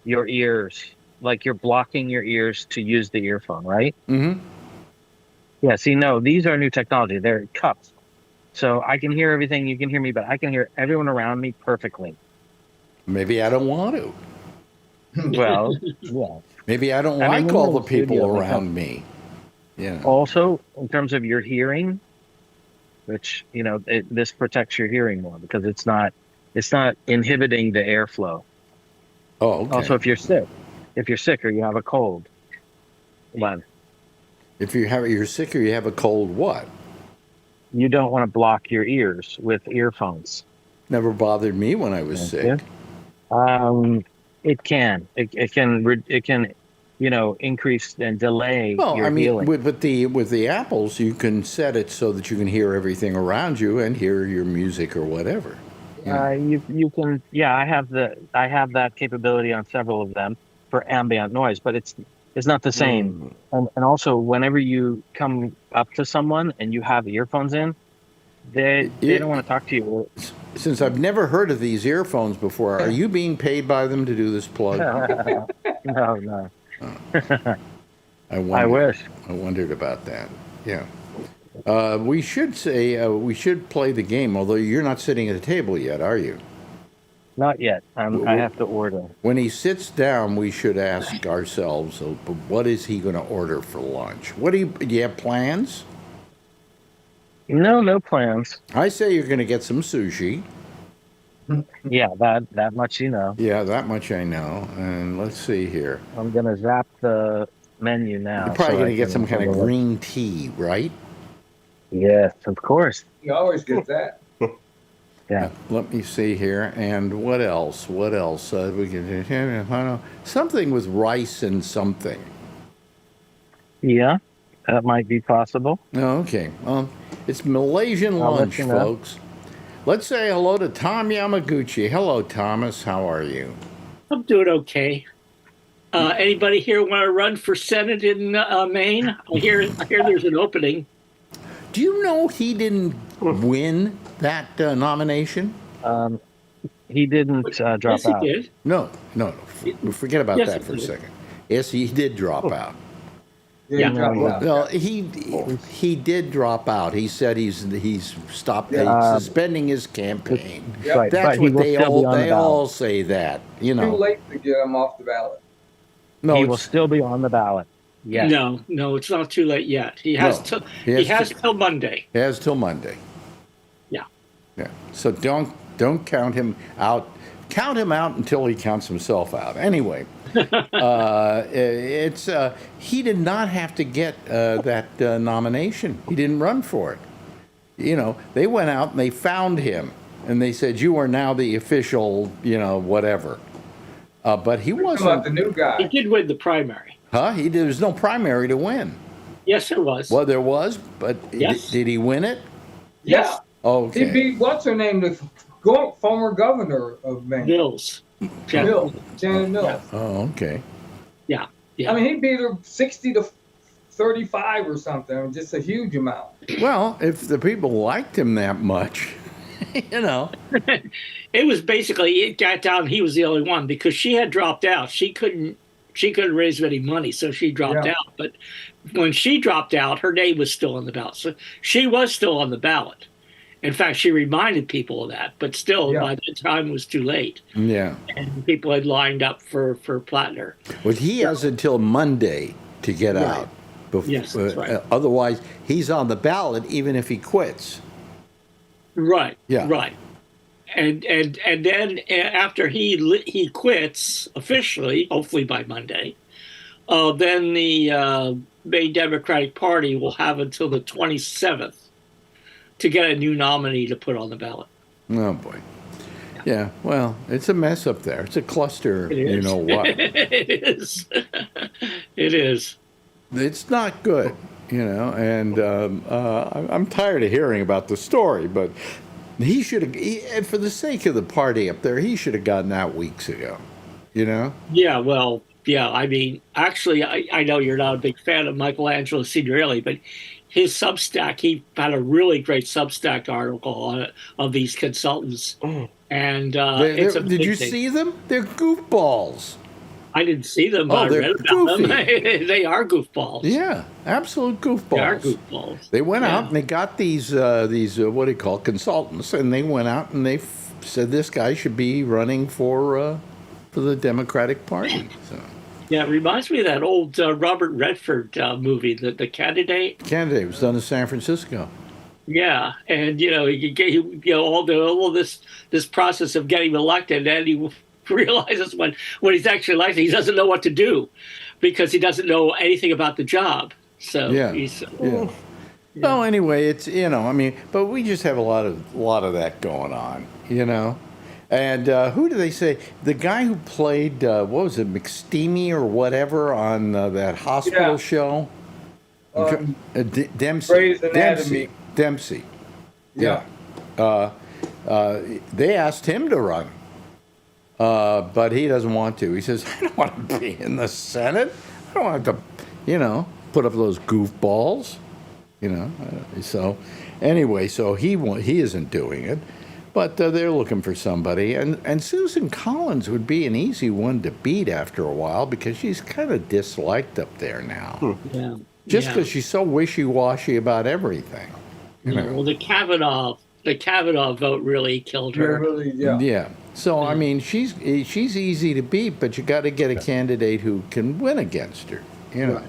your ears, like you're blocking your ears to use the earphone, right? Mm-hmm. Yeah. See, no, these are new technology. They're cups, so I can hear everything. You can hear me, but I can hear everyone around me perfectly. Maybe I don't want to. Well, yeah. Maybe I don't I mean, like when all you're the in the studio, people it makes around me. Yeah. Also, in terms of your hearing, which this protects your hearing more because it's not inhibiting the airflow. Oh, okay. Also, if you're sick or you have a cold, one, If you're sick or you have a cold, what? you don't want to block your ears with earphones. Never bothered me when I was Okay. sick. It can increase and delay Well, your I mean, healing. with the apples, you can set it so that you can hear everything around you and hear your music or whatever. You can, yeah, I have that capability on several of them for ambient noise, but it's not the same. And also, whenever you come up to someone and you have earphones in, they don't want to talk to you. Since I've never heard of these earphones before, are you being paid by them to do this plug? No. I wish. I wondered about that. Yeah. We should say we should play the game, although you're not sitting at the table yet, are you? Not yet. I have to order. When he sits down, we should ask ourselves, what is he going to order for lunch? Do you have plans? No plans. I say you're going to get some sushi. Yeah, that much you know. Yeah, that much I know. And let's see here. I'm gonna zap the menu now. You're probably so going I to get can some kind have of a look. green tea, right? Yes, of course. You always get that. Yeah. Let me see here. And what else? What else? We can something with rice and something. Yeah, that might be possible. Oh, okay. It's Malaysian I'll let lunch, you know. folks. Let's say hello to Tom Yamaguchi. Hello, Thomas. How are you? I'm doing okay. Anybody here want to run for Senate in Maine? I hear there's an opening. Do you know he didn't win that nomination? He didn't drop Yes, he out. did. No. Forget about Yes, that he for a did. second. Yes, he did drop out. Yeah. he dropped out. Well, he did drop out. He said he's stopped suspending his campaign. Yep. Right, That's but he what will they still be all on the all ballot. say that. Too late to get him off the ballot. No, He it's- will still be on the ballot. Yes. No, it's not too late yet. He has No. till He he has has till Monday. It has till Monday. Yeah. Yeah. So don't count him out. Count him out until he counts himself out. Anyway, he did not have to get that nomination. He didn't run for it. They went out and they found him and they said, "You are now the official, whatever." But he How about wasn't. the new He guy? did win the primary. Huh? There was no primary to win. Yes, there was. Well, there was, but Yes. did he win it? Yes. Oh, He okay. beat what's her name, the former governor of Maine, Mills. Mills, Janet Mills. Oh, okay. Yeah. I mean, he beat her 60 to 35 or something. Just a huge amount. Well, if the people liked him that much, It was basically it got down. He was the only one because she had dropped out. She couldn't raise any money, so she dropped Yeah. out. But when she dropped out, her name was still on the ballot. So she was still on the ballot. In fact, she reminded people of that. But still, Yeah. by the time it was too late, yeah. and people had lined up for Plattner. But he has until Monday to get Right. out. Yes, that's right. Otherwise, he's on the ballot even if he quits. Right. Yeah. Right. And then after he quits officially, hopefully by Monday, then the main Democratic Party will have until the 27th to get a new nominee to put on the ballot. Oh boy. Yeah, well, it's a mess up there. It's a cluster, you know what. It is. It is. It's not good, you know, and I'm tired of hearing about the story, but he should have, for the sake of the party up there, he should have gotten out weeks ago, you know? Yeah, well, yeah, I mean, actually, I know you're not a big fan of Michelangelo Signorelli, but his Substack, he had a really great Substack article on it of these consultants. And it's did you see them? They're goofballs. I didn't see them, but I they're read about them. goofy. They are goofballs. Yeah, absolute goofballs. They are goofballs. They went out and they got these what do you call consultants, and they went out and they said this guy should be running for the Democratic Party. So. Yeah, it reminds me of that old Robert Redford movie, the Candidate. Candidate was done in San Francisco. Yeah, and all this process of getting elected, and he realizes when he's actually elected, he doesn't know what to do because he doesn't know anything about the job. So he's Well, anyway, it's I mean, but we just have a lot of that going on, you know. And who do they say? The guy who played what was it, McSteamy or whatever on that hospital show? Dempsey. Grey's Anatomy. Dempsey. Yeah. They asked him to run, but he doesn't want to. He says, "I don't want to be in the Senate. I don't want to, put up those goofballs." So anyway, so he isn't doing it, but they're looking for somebody, and Susan Collins would be an easy one to beat after a while because she's kind of disliked up there now. Yeah. Just because she's so wishy-washy about everything. Well, the Kavanaugh vote really killed her. Yeah. So I mean, she's easy to beat, but you got to get a candidate who can win against her. Right.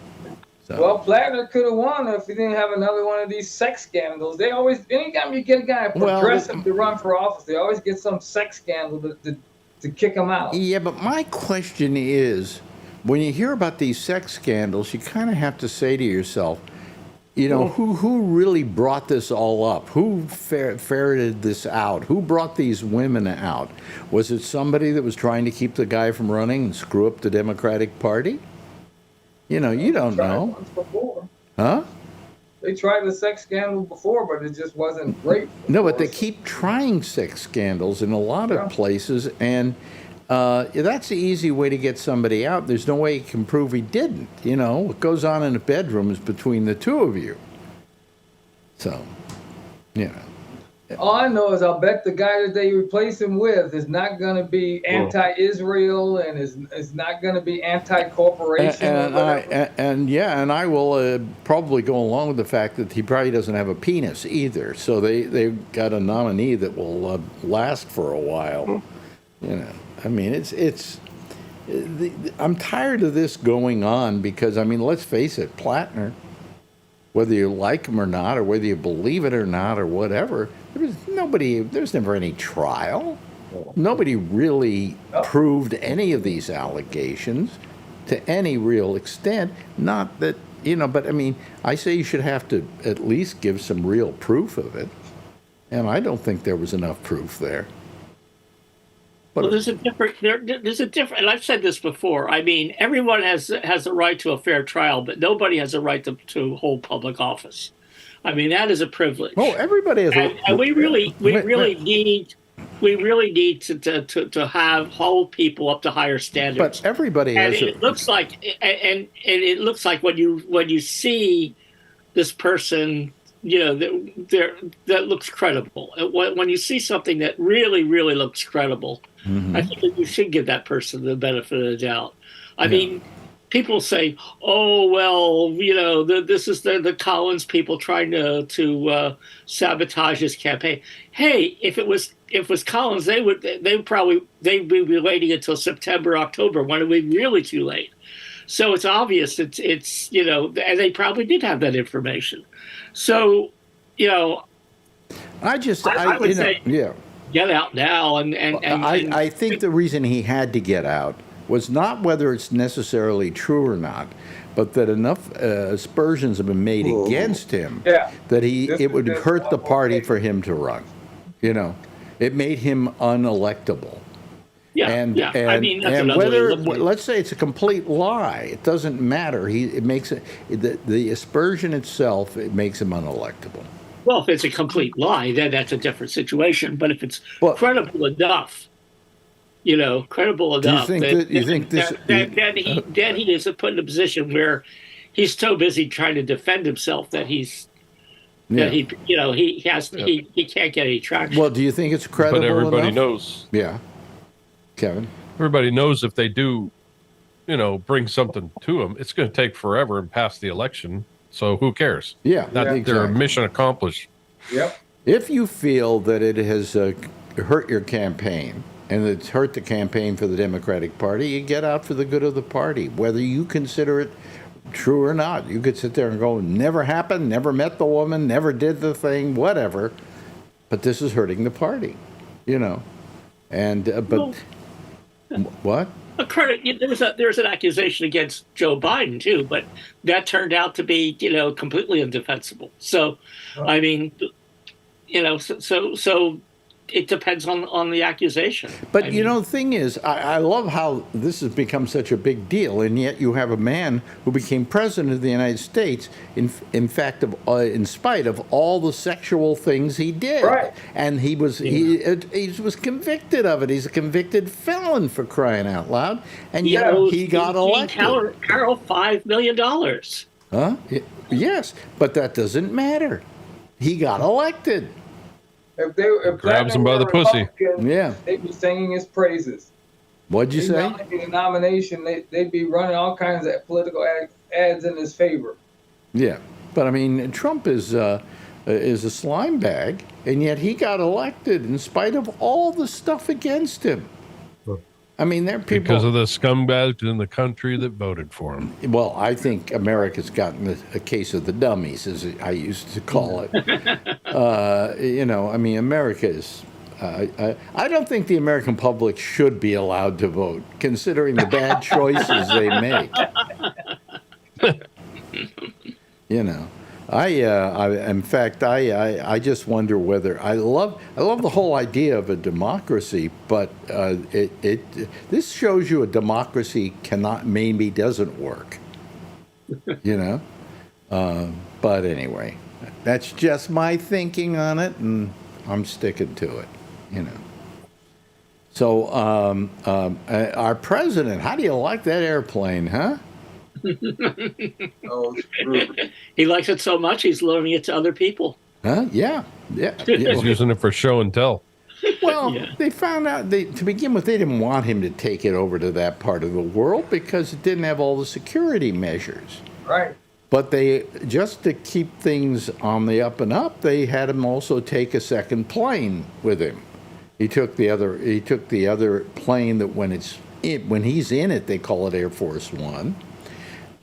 So. Well, Plattner could have won if he didn't have another one of these sex scandals. They always, anytime you get a guy progressive to run for office, they always get some sex scandal to kick him out. Yeah, but my question is, when you hear about these sex scandals, you kind of have to say to yourself, who really brought this all up? Who ferreted this out? Who brought these women out? Was it somebody that was trying to keep the guy from running and screw up the Democratic Party? You don't know. Huh? They tried the sex scandal before, but it just wasn't great. No, but they keep trying sex scandals in a lot of places, and that's the easy way to get somebody out. There's no way you can prove he didn't. What goes on in a bedroom is between the two of you. So, All I know is I'll bet the guy that they replace him with is not going to be anti-Israel and is not going to be anti-corporation. And I will probably go along with the fact that he probably doesn't have a penis either. So they've got a nominee that will last for a while. I mean, I'm tired of this going on because, I mean, let's face it, Plattner, whether you like him or not, or whether you believe it or not, or whatever, there's never any trial. Nobody really proved any of these allegations to any real extent. Not that, but I mean, I say you should have to at least give some real proof of it. And I don't think there was enough proof there. Well, there's a different, and I've said this before. I mean, everyone has a right to a fair trial, but nobody has a right to hold public office. I mean, that is a privilege. Oh, everybody has. And we really need to hold people up to hher standards. But everybody has. And it looks like, and it looks like when you see this person, that looks credible. When you see something that really, really looks credible, I think that you should give that person the benefit of the doubt. I mean, people say, "Oh, well, this is the Collins people trying to sabotage his campaign." Hey, if it was Collins, they'd be waiting until September, October, when it would be really too late. So it's obvious. It's and they probably did have that information. So, I would say, get out now. And I think the reason he had to get out was not whether it's necessarily true or not, but that enough aspersions have been made against him that it would hurt the party for him to run. It made him unelectable. Yeah, and I mean, that's and another way whether of looking at it. let's say it's a complete lie, it doesn't matter. It makes it the aspersion itself. It makes him unelectable. Well, if it's a complete lie, then that's a different situation. But if it's credible enough, credible enough, then he is put in a position where he's so busy trying to defend himself that he can't get any traction. Well, do you think it's credible But everybody enough? knows. Yeah, Kevin. Everybody knows if they do, bring something to them, it's going to take forever and pass the election. So who cares? Yeah, They're exactly. mission accomplished. Yep. If you feel that it has hurt your campaign and it's hurt the campaign for the Democratic Party, you get out for the good of the party, whether you consider it true or not. You could sit there and go, never happened, never met the woman, never did the thing, whatever. But this is hurting the party, And what? A credit. There's an accusation against Joe Biden too, but that turned out to be completely indefensible. So, I mean, so it depends on the accusation. But the thing is, I love how this has become such a big deal, and yet you have a man who became president of the United States, in spite of all the sexual things he did, Right. and he was convicted of it. He's a convicted felon, for crying out loud, and yet he got elected. Carol $5 million. Huh? Yes, but that doesn't matter. He got elected. If Grabs him by the pussy. Yeah. They'd be singing his praises. What'd you He'd say? not get a nomination. They'd be running all kinds of political ads in his favor. Yeah, but I mean, Trump is a slime bag, and yet he got elected in spite of all the stuff against him. I mean, there are people Because of the scumbags in the country that voted for him. Well, I think America's gotten a case of the dummies, as I used to call it. I mean, America is. I don't think the American public should be allowed to vote, considering the bad choices they make. In fact, I just wonder whether I love the whole idea of a democracy, but this shows you a democracy doesn't work. But anyway, that's just my thinking on it, and I'm sticking to it. So our president, how do you like that airplane, huh? Oh, screw. He likes it so much he's loaning it to other people. Huh? Yeah. He's using it for show and tell. Well, Yeah. they found out, to begin with, they didn't want him to take it over to that part of the world because it didn't have all the security measures. Right. But just to keep things on the up and up, they had him also take a second plane with him. He took the other plane that when he's in it, they call it Air Force One.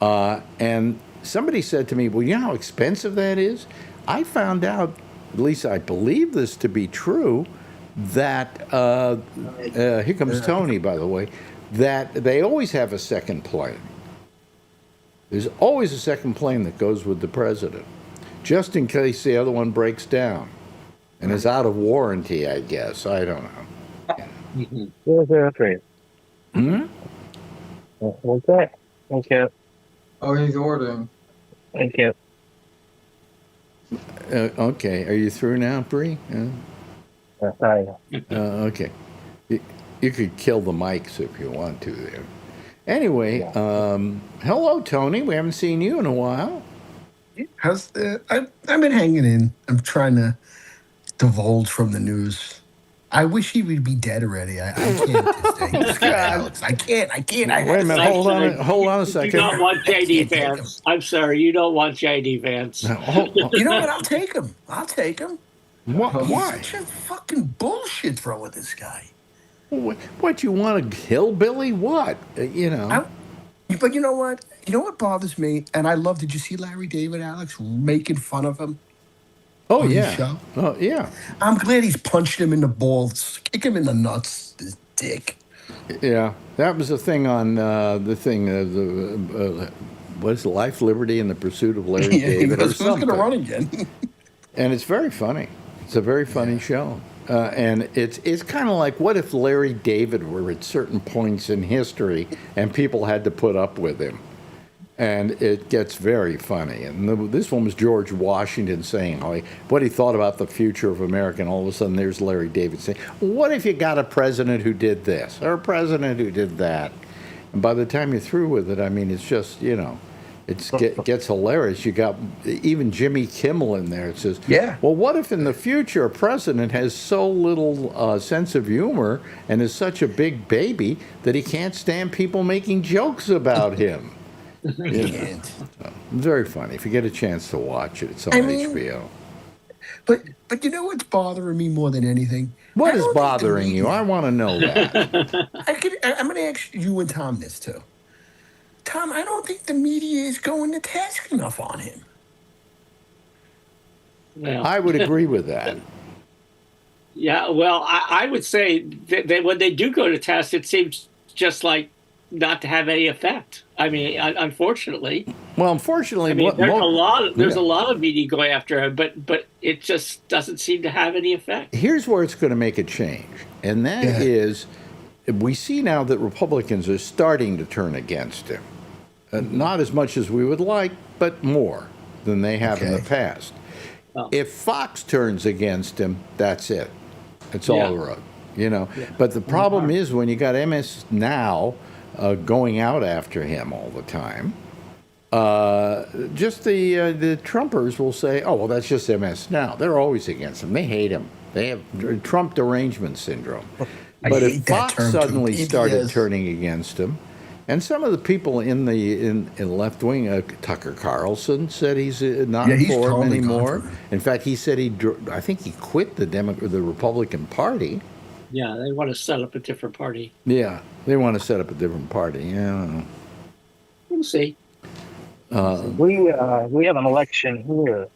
And somebody said to me, well, you know how expensive that is? I found out, at least I believe this to be true, that, here comes Tony, by the way, that they always have a second plane. There's always a second plane that goes with the president, just in case the other one breaks down and is out of warranty, I guess. I don't know. 003. What's that? Thank you. Oh, he's ordering. Thank you. Okay, are you through now, Bree? Sorry. Okay. You could kill the mics if you want to there. Anyway, hello, Tony. We haven't seen you in a while. I've been hanging in. I'm trying to divulge from the news. I wish he would be dead already. I can't just say, Alex. I can't. Wait a minute. Hold on a second. You don't want JD Vance. I'm sorry, you don't want JD Vance. You know what? I'll take him. Why? He's such a fucking bullshit thrower, this guy. What, you want a hillbilly? What? But you know what? You know what bothers me? And I love, did you see Larry David, Alex, making fun of him? Oh, on his yeah. show? Oh, yeah. I'm glad he's punched him in the balls, kick him in the nuts, this dick. Yeah, that was the thing on what is it, Life, Liberty, and the Pursuit of Larry Yeah, he David or goes, who's going something. to run again? And it's very funny. It's a very funny show. And it's kind of like, what if Larry David were at certain points in history and people had to put up with him? And it gets very funny. And this one was George Washington saying what he thought about the future of America. And all of a sudden, there's Larry David saying, what if you got a president who did this or a president who did that? And by the time you're through with it, I mean, it's just, it gets hilarious. You got even Jimmy Kimmel in there. It says, Yeah. well, what if in the future a president has so little sense of humor and is such a big baby that he can't stand people making jokes about him? Very funny. If you get a chance to watch it, it's on HBO. But you know what's bothering me more than anything? What is bothering you? I want to know that. I'm going to ask you and Tom this too. Tom, I don't think the media is going to task enough on him. Well, I would agree with that. yeah, well, I would say that when they do go to test, it seems just like not to have any effect. I mean, unfortunately. Well, unfortunately, there's a lot of media going after him, but it just doesn't seem to have any effect. Here's where it's going to make a change, and that is, we see now that Republicans are starting to turn against him. Not as much as we would like, but more than they have in the past. Oh. If Fox turns against him, that's it. It's all right, Yeah. But the problem is when you got MS Now going out after him all the time, just the Trumpers will say, oh, well, that's just MS Now. They're always against him. They hate him. They have Trump derangement syndrome. But if Fox suddenly started turning against him, and some of the people in the left wing, Tucker Carlson said he's not for him totally anymore. In fact, he said I think he quit the Republican Party. Yeah, they want to set up a different party. Yeah, they want to set up a different party. Yeah, I don't know. We'll see. We have an election here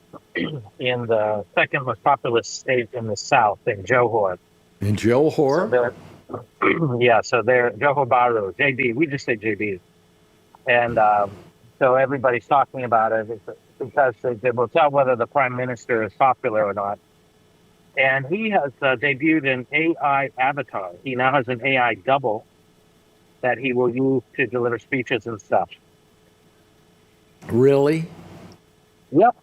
in the second most populous state in the South, in Johor. In Johor? So they're Johor Bahru, JB. We just say JB. And so everybody's talking about it because they will tell whether the prime minister is popular or not. And he has debuted an AI avatar. He now has an AI double that he will use to deliver speeches and stuff. Really? Yep.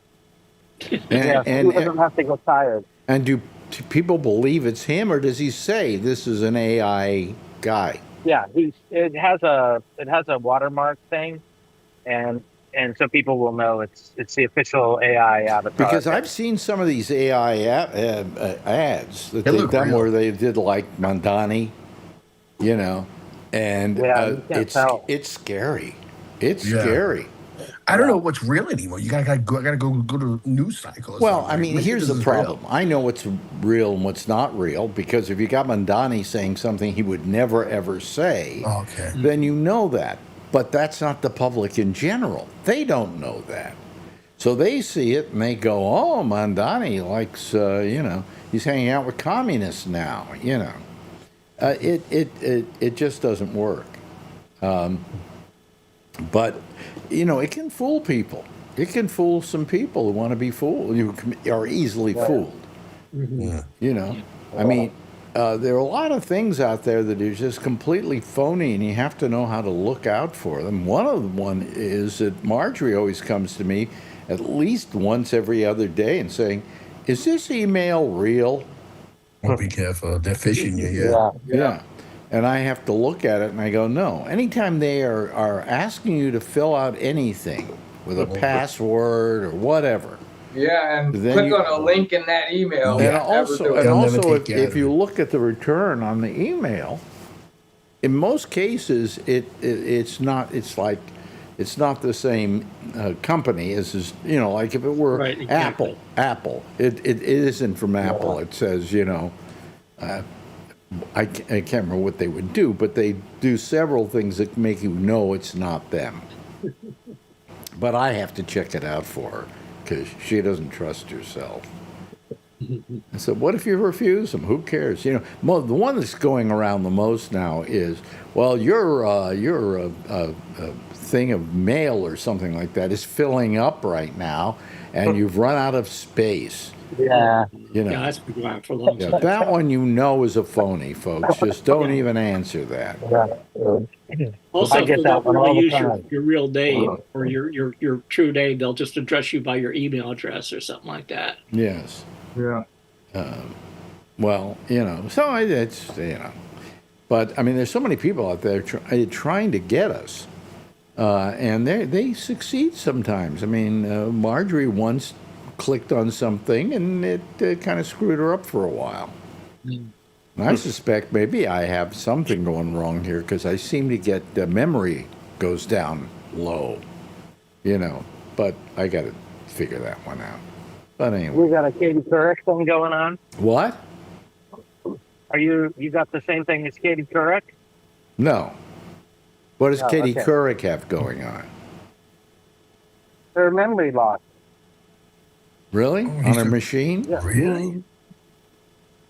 And he doesn't have to get tired. And do people believe it's him, or does he say this is an AI guy? Yeah, it has a watermark thing, and so people will know it's the official AI avatar. Because I've seen some of these AI ads that they've done where they did like Mandani, and it's scary. It's scary. I don't know what's real anymore. You gotta go to a news cycle. Well, I mean, here's the problem. I know what's real and what's not real, because if you got Mandani saying something he would never ever say, then you know that. But that's not the public in general. They don't know that. So they see it and they go, oh, Mandani likes, he's hanging out with communists now, It just doesn't work. But, it can fool people. It can fool some people who want to be fooled. You are easily fooled. Mm-hmm. I mean, there are a lot of things out there that are just completely phony, and you have to know how to look out for them. One is that Marjorie always comes to me at least once every other day and saying, is this email real? Well, be careful. They're phishing you, Yeah. And I have to look at it and I go, no. Anytime they are asking you to fill out anything with a password or whatever. Yeah, and click on a link in that email. And also if you look at the return on the email, in most cases it's not the same company as like if it were Apple. It isn't from Apple. It says I can't remember what they would do, but they do several things that make you know it's not them. But I have to check it out for her because she doesn't trust herself. I said, what if you refuse them? Who cares? You know, the one that's going around the most now is, well, your thing of mail or something like that is filling up right now, and you've run out of space. Yeah. You know, Yeah, that's been going on for a long yeah, time. that one you know is a phony, folks. Just don't even answer that. Also, I if get they that don't one all really the use time. your real name or your true name, they'll just address you by your email address or something like that. Yes. Yeah. Well, you know, so it's, you know. But, I mean, there's so many people out there trying to get us. And they succeed sometimes. I mean, Marjorie once clicked on something, and it kind of screwed her up for a while. And I suspect maybe I have something going wrong here because I seem to get the memory goes down low, you know. But I got to figure that one out. But anyway. We got a Katie Couric thing going on. What? Are you got the same thing as Katie Couric? No. What does Katie okay. Couric have going on? Her memory loss. Really? On her machine? Yeah. Really?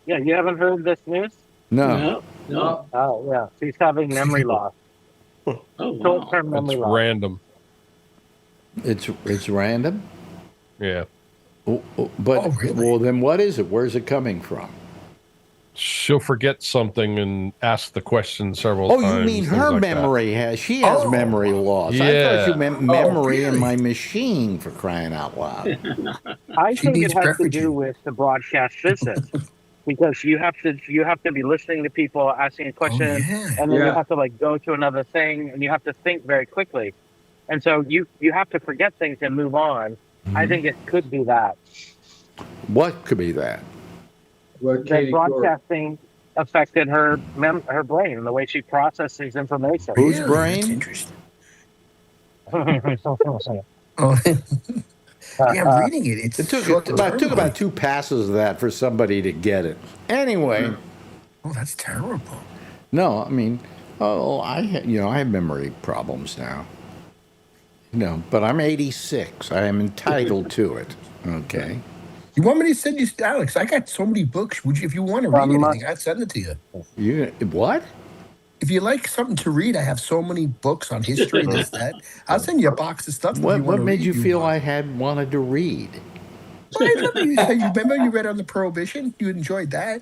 Yeah, you haven't heard this news? No. No. Oh, yeah. She's having memory loss. Oh, wow. Short-term memory It's loss. random. It's random? Yeah. But, really? well, then what is it? Where's it coming from? She'll forget something and ask the question several Oh, times. you mean things her like that. memory she has memory loss. I thought Yeah. you meant memory in really? my machine, for crying out loud. I She think it needs has to beverages. do with the broadcast business. Because you have to be listening to people asking a question, yeah. and then you Yeah. have to like go to another thing, and you have to think very quickly, and so you have to forget things and move on. I think it could be that What could be that? What that Katie Couric. broadcasting affected her her brain and the way she processes information. Whose Really? brain? That's interesting. Oh, yeah, I'm reading it. It's It took short-term, about like- 2 passes of that for somebody to get it. Anyway, Oh, that's terrible. no, I mean, I have memory problems now. No, but I'm 86. I am entitled to it. Okay. You want me to send you, Alex? I got so many books. Would you, if you want to read Um, anything, I'd send it to you. You what? If you like something to read, I have so many books on history, this, that. I'll send you a box of stuff. What made you feel I had wanted to read? Well, I remember you said you read on the Prohibition. You enjoyed that.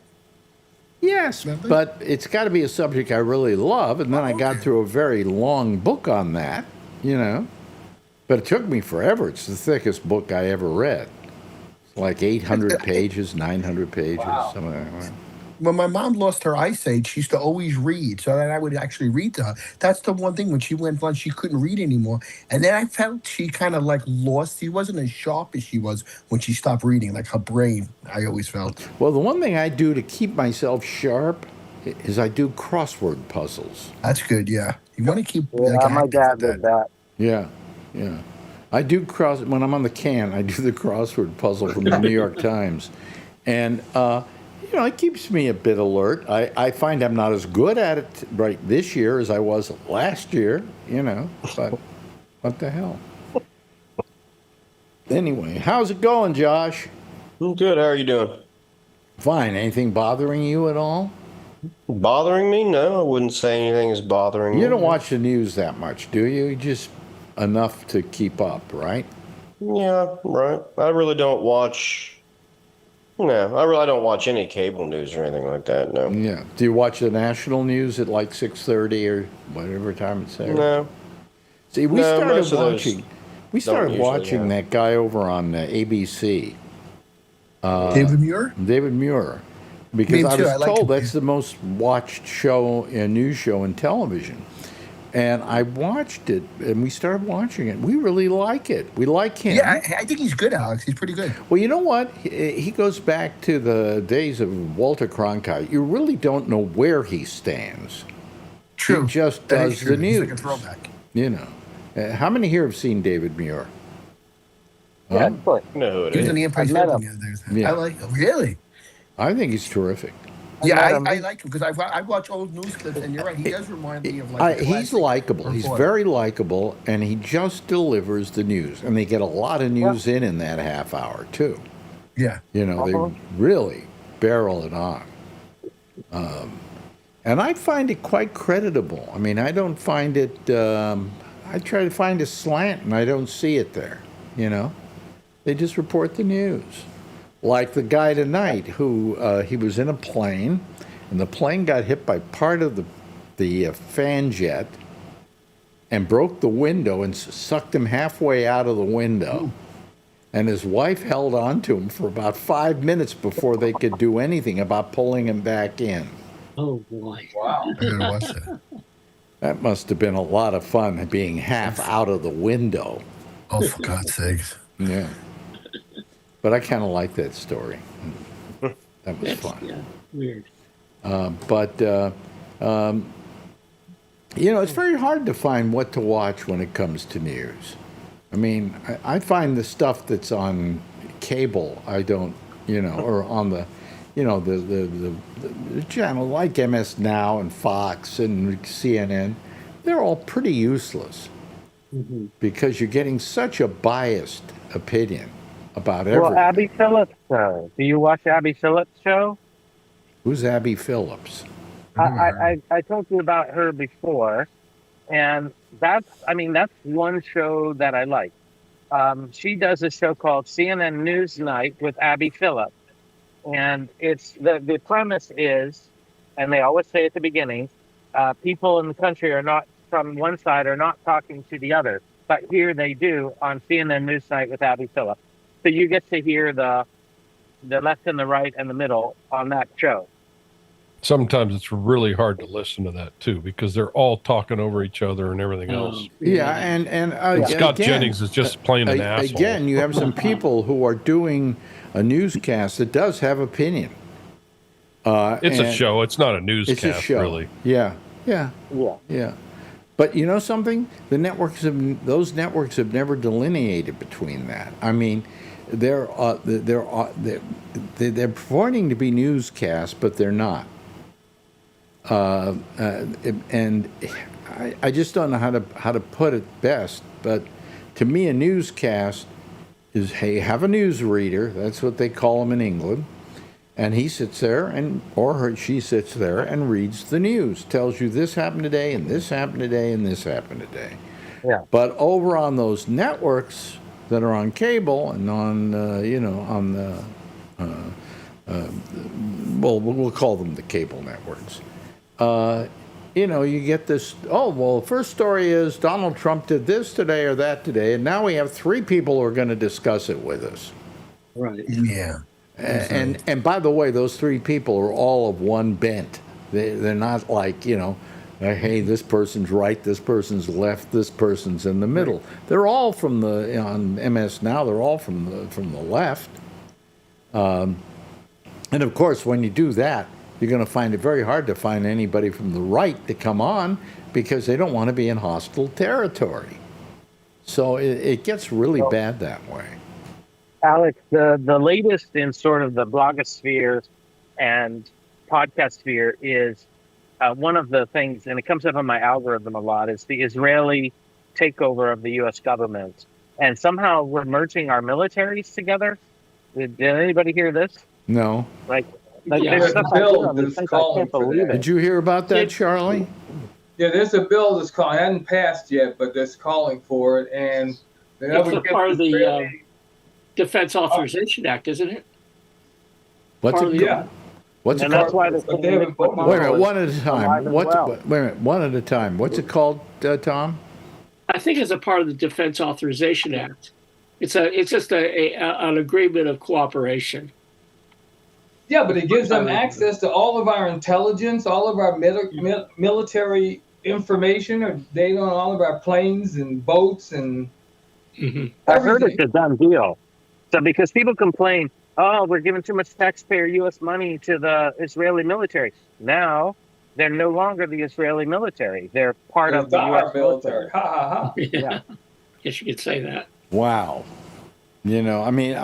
Yes, Remember? but it's got to be a subject I really love, and then I got through a very long book on that, you know. But it took me forever. It's the thickest book I ever read. It's like 800 pages, 900 pages, something like that. When my mom lost her eyesight, she used to always read, so that I would actually read to her. That's the one thing when she went blind, she couldn't read anymore. And then I felt she kind of like lost. She wasn't as sharp as she was when she stopped reading, like her brain, I always felt. Well, the one thing I do to keep myself sharp is I do crossword puzzles. That's good, yeah. You want to keep Yeah, like, my active dad with did that. Yeah, yeah. I do when I'm on the can, I do the crossword puzzle from the New York Times. And, you know, it keeps me a bit alert. I find I'm not as good at it right this year as I was last year, you know, but what the hell? Anyway, how's it going, Josh? I'm good. How are you doing? Fine. Anything bothering you at all? Bothering me? No, I wouldn't say anything is bothering me. You don't watch the news that much, do you? Just enough to keep up, right? Yeah, right. I really don't watch. No, I really don't watch any cable news or anything like that. No. Yeah. Do you watch the national news at like 6:30 or whatever time it's there? No. See, we No, started most of those watching. We started usually, watching yeah. that guy over on ABC, David Muir? David Muir, because Me I too, was I like told him, that's the most watched news show in television. And I watched it, and we started watching it. We really like it. We like him. Yeah, I think he's good, Alex. He's pretty good. Well, you know what? He goes back to the days of Walter Cronkite. You really don't know where he stands. True. He just That is does true. the He's news. like a throwback. You know. How many here have seen David Muir? Yeah, Huh? of course. You know who it He was is. on the Empire I State met Building him. the other day. Yeah. I like him. Really? I think he's terrific. Yeah, met him. I like him because I watch old news clips, and you're right. He does remind me of like. a He's classic likable. He's reporter. very likable, and he just delivers the news. And they get a lot of news in that half hour, too. Yeah. You know, they really barrel it on. And I find it quite creditable. I mean, I don't find it, I try to find a slant and I don't see it there, you know? They just report the news. Like the guy tonight who, he was in a plane and the plane got hit by part of the fan jet and broke the window and sucked him halfway out of the window. And his wife held on to him for about 5 minutes before they could do anything about pulling him back in. Oh boy! Wow. I gotta watch that. That must have been a lot of fun, being half out of the window. Oh, for God's sakes. Yeah. But I kind of like that story. That was fun. Yeah, weird. You know, it's very hard to find what to watch when it comes to news. I mean, I find the stuff that's on cable, I don't, you know, or on the, you know, the channel like MS Now and Fox and CNN, they're all pretty useless because you're getting such a biased opinion about everything. Well, Abby Phillips show. Do you watch Abby Phillips show? Who's Abby Phillips? I told you about her before, and that's one show that I like. She does a show called CNN News Night with Abby Phillips, and it's the premise is, and they always say at the beginning, people in the country are not from one side are not talking to the other, but here they do on CNN News Night with Abby Phillips. So you get to hear the left and the right and the middle on that show. Sometimes it's really hard to listen to that too because they're all talking over each other and everything else. Yeah, and Scott again, Jennings is just plain an asshole. Again, you have some people who are doing a newscast that does have opinion. It's a show. It's not a newscast, it's a show. really. Yeah. Yeah. But you know something? Those networks have never delineated between that. I mean, they're purporting to be newscasts, but they're not. And I just don't know how to put it best. But to me, a newscast is, hey, have a newsreader. That's what they call them in England. And he sits there, she sits there and reads the news, tells you this happened today, and this happened today, and this happened today. Yeah. But over on those networks that are on cable and on, we'll call them the cable networks. You get this, the first story is Donald Trump did this today or that today, and now we have 3 people who are going to discuss it with us. Right. Yeah. And by the way, those 3 people are all of one bent. They're not like, hey, this person's right, this person's left, this person's in the middle. They're all on MS Now, they're all from the left. And of course, when you do that, you're going to find it very hard to find anybody from the right to come on because they don't want to be in hostile territory. So it gets really bad that way. Alex, the latest in sort of the blogosphere and podcast sphere is one of the things, and it comes up on my algorithm a lot, is the Israeli takeover of the U.S. government. And somehow we're merging our militaries together. Did anybody hear this? No. There's stuff I hear on these things, I can't believe it. Did you hear about that, Charlie? Yeah, there's a bill that's calling. It hasn't passed yet, but that's calling for it. And it's a part of the Defense Authorization Act, isn't it? What's it called? Yeah. What's it And that's called? why Wait a minute, one at a time. Wait a minute, one at a time. What's it called, Tom? I think it's a part of the Defense Authorization Act. It's just an agreement of cooperation. Yeah, but it gives them access to all of our intelligence, all of our military information or data on all of our planes and boats and I heard it's a done deal. So because people complain, we're giving too much taxpayer U.S. money to the Israeli military. Now they're no longer the Israeli military. They're part of the U.S. military. Ha ha ha. Yeah. Guess you could say that. Wow. I mean,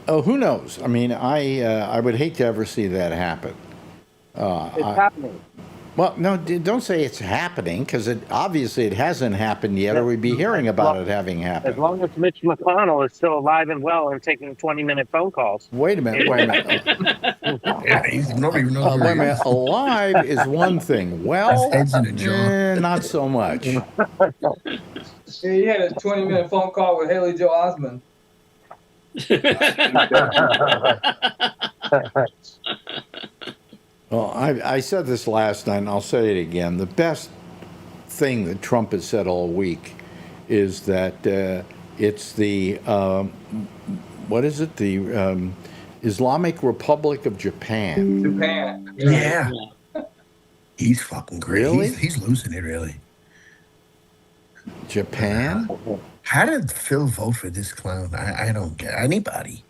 who knows? I mean, I would hate to ever see that happen. It's happening. Well, no, don't say it's happening, because obviously it hasn't happened yet, or we'd be hearing about it having As happened. long as Mitch McConnell is still alive and well and taking 20-minute phone calls. Wait a minute. Yeah, nobody knows Wait where a he minute. is. Alive is one thing. Well, His head's in a jar. not so much. Yeah, he had a 20-minute phone call with Haley Joe Osment. Well, I said this last night, and I'll say it again. The best thing that Trump has said all week is that it's the, what is it? The Islamic Republic of Japan. Japan. Yeah. He's fucking great. Really? He's losing it, really. Japan? How did Phil vote for this clown? I don't get anybody.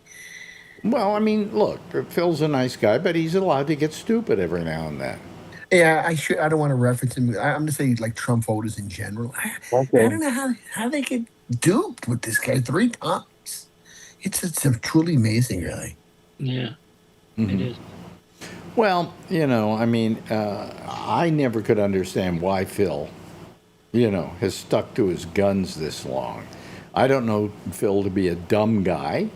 Well, I mean, look, Phil's a nice guy, but he's allowed to get stupid every now and then. Yeah, I don't want to reference him. I'm going to say like Trump voters in general. I don't know how they get duped with this guy 3 times. It's truly amazing, really. Yeah, Mhm. it is. Well, I mean, I never could understand why Phil, has stuck to his guns this long. I don't know Phil to be a dumb guy,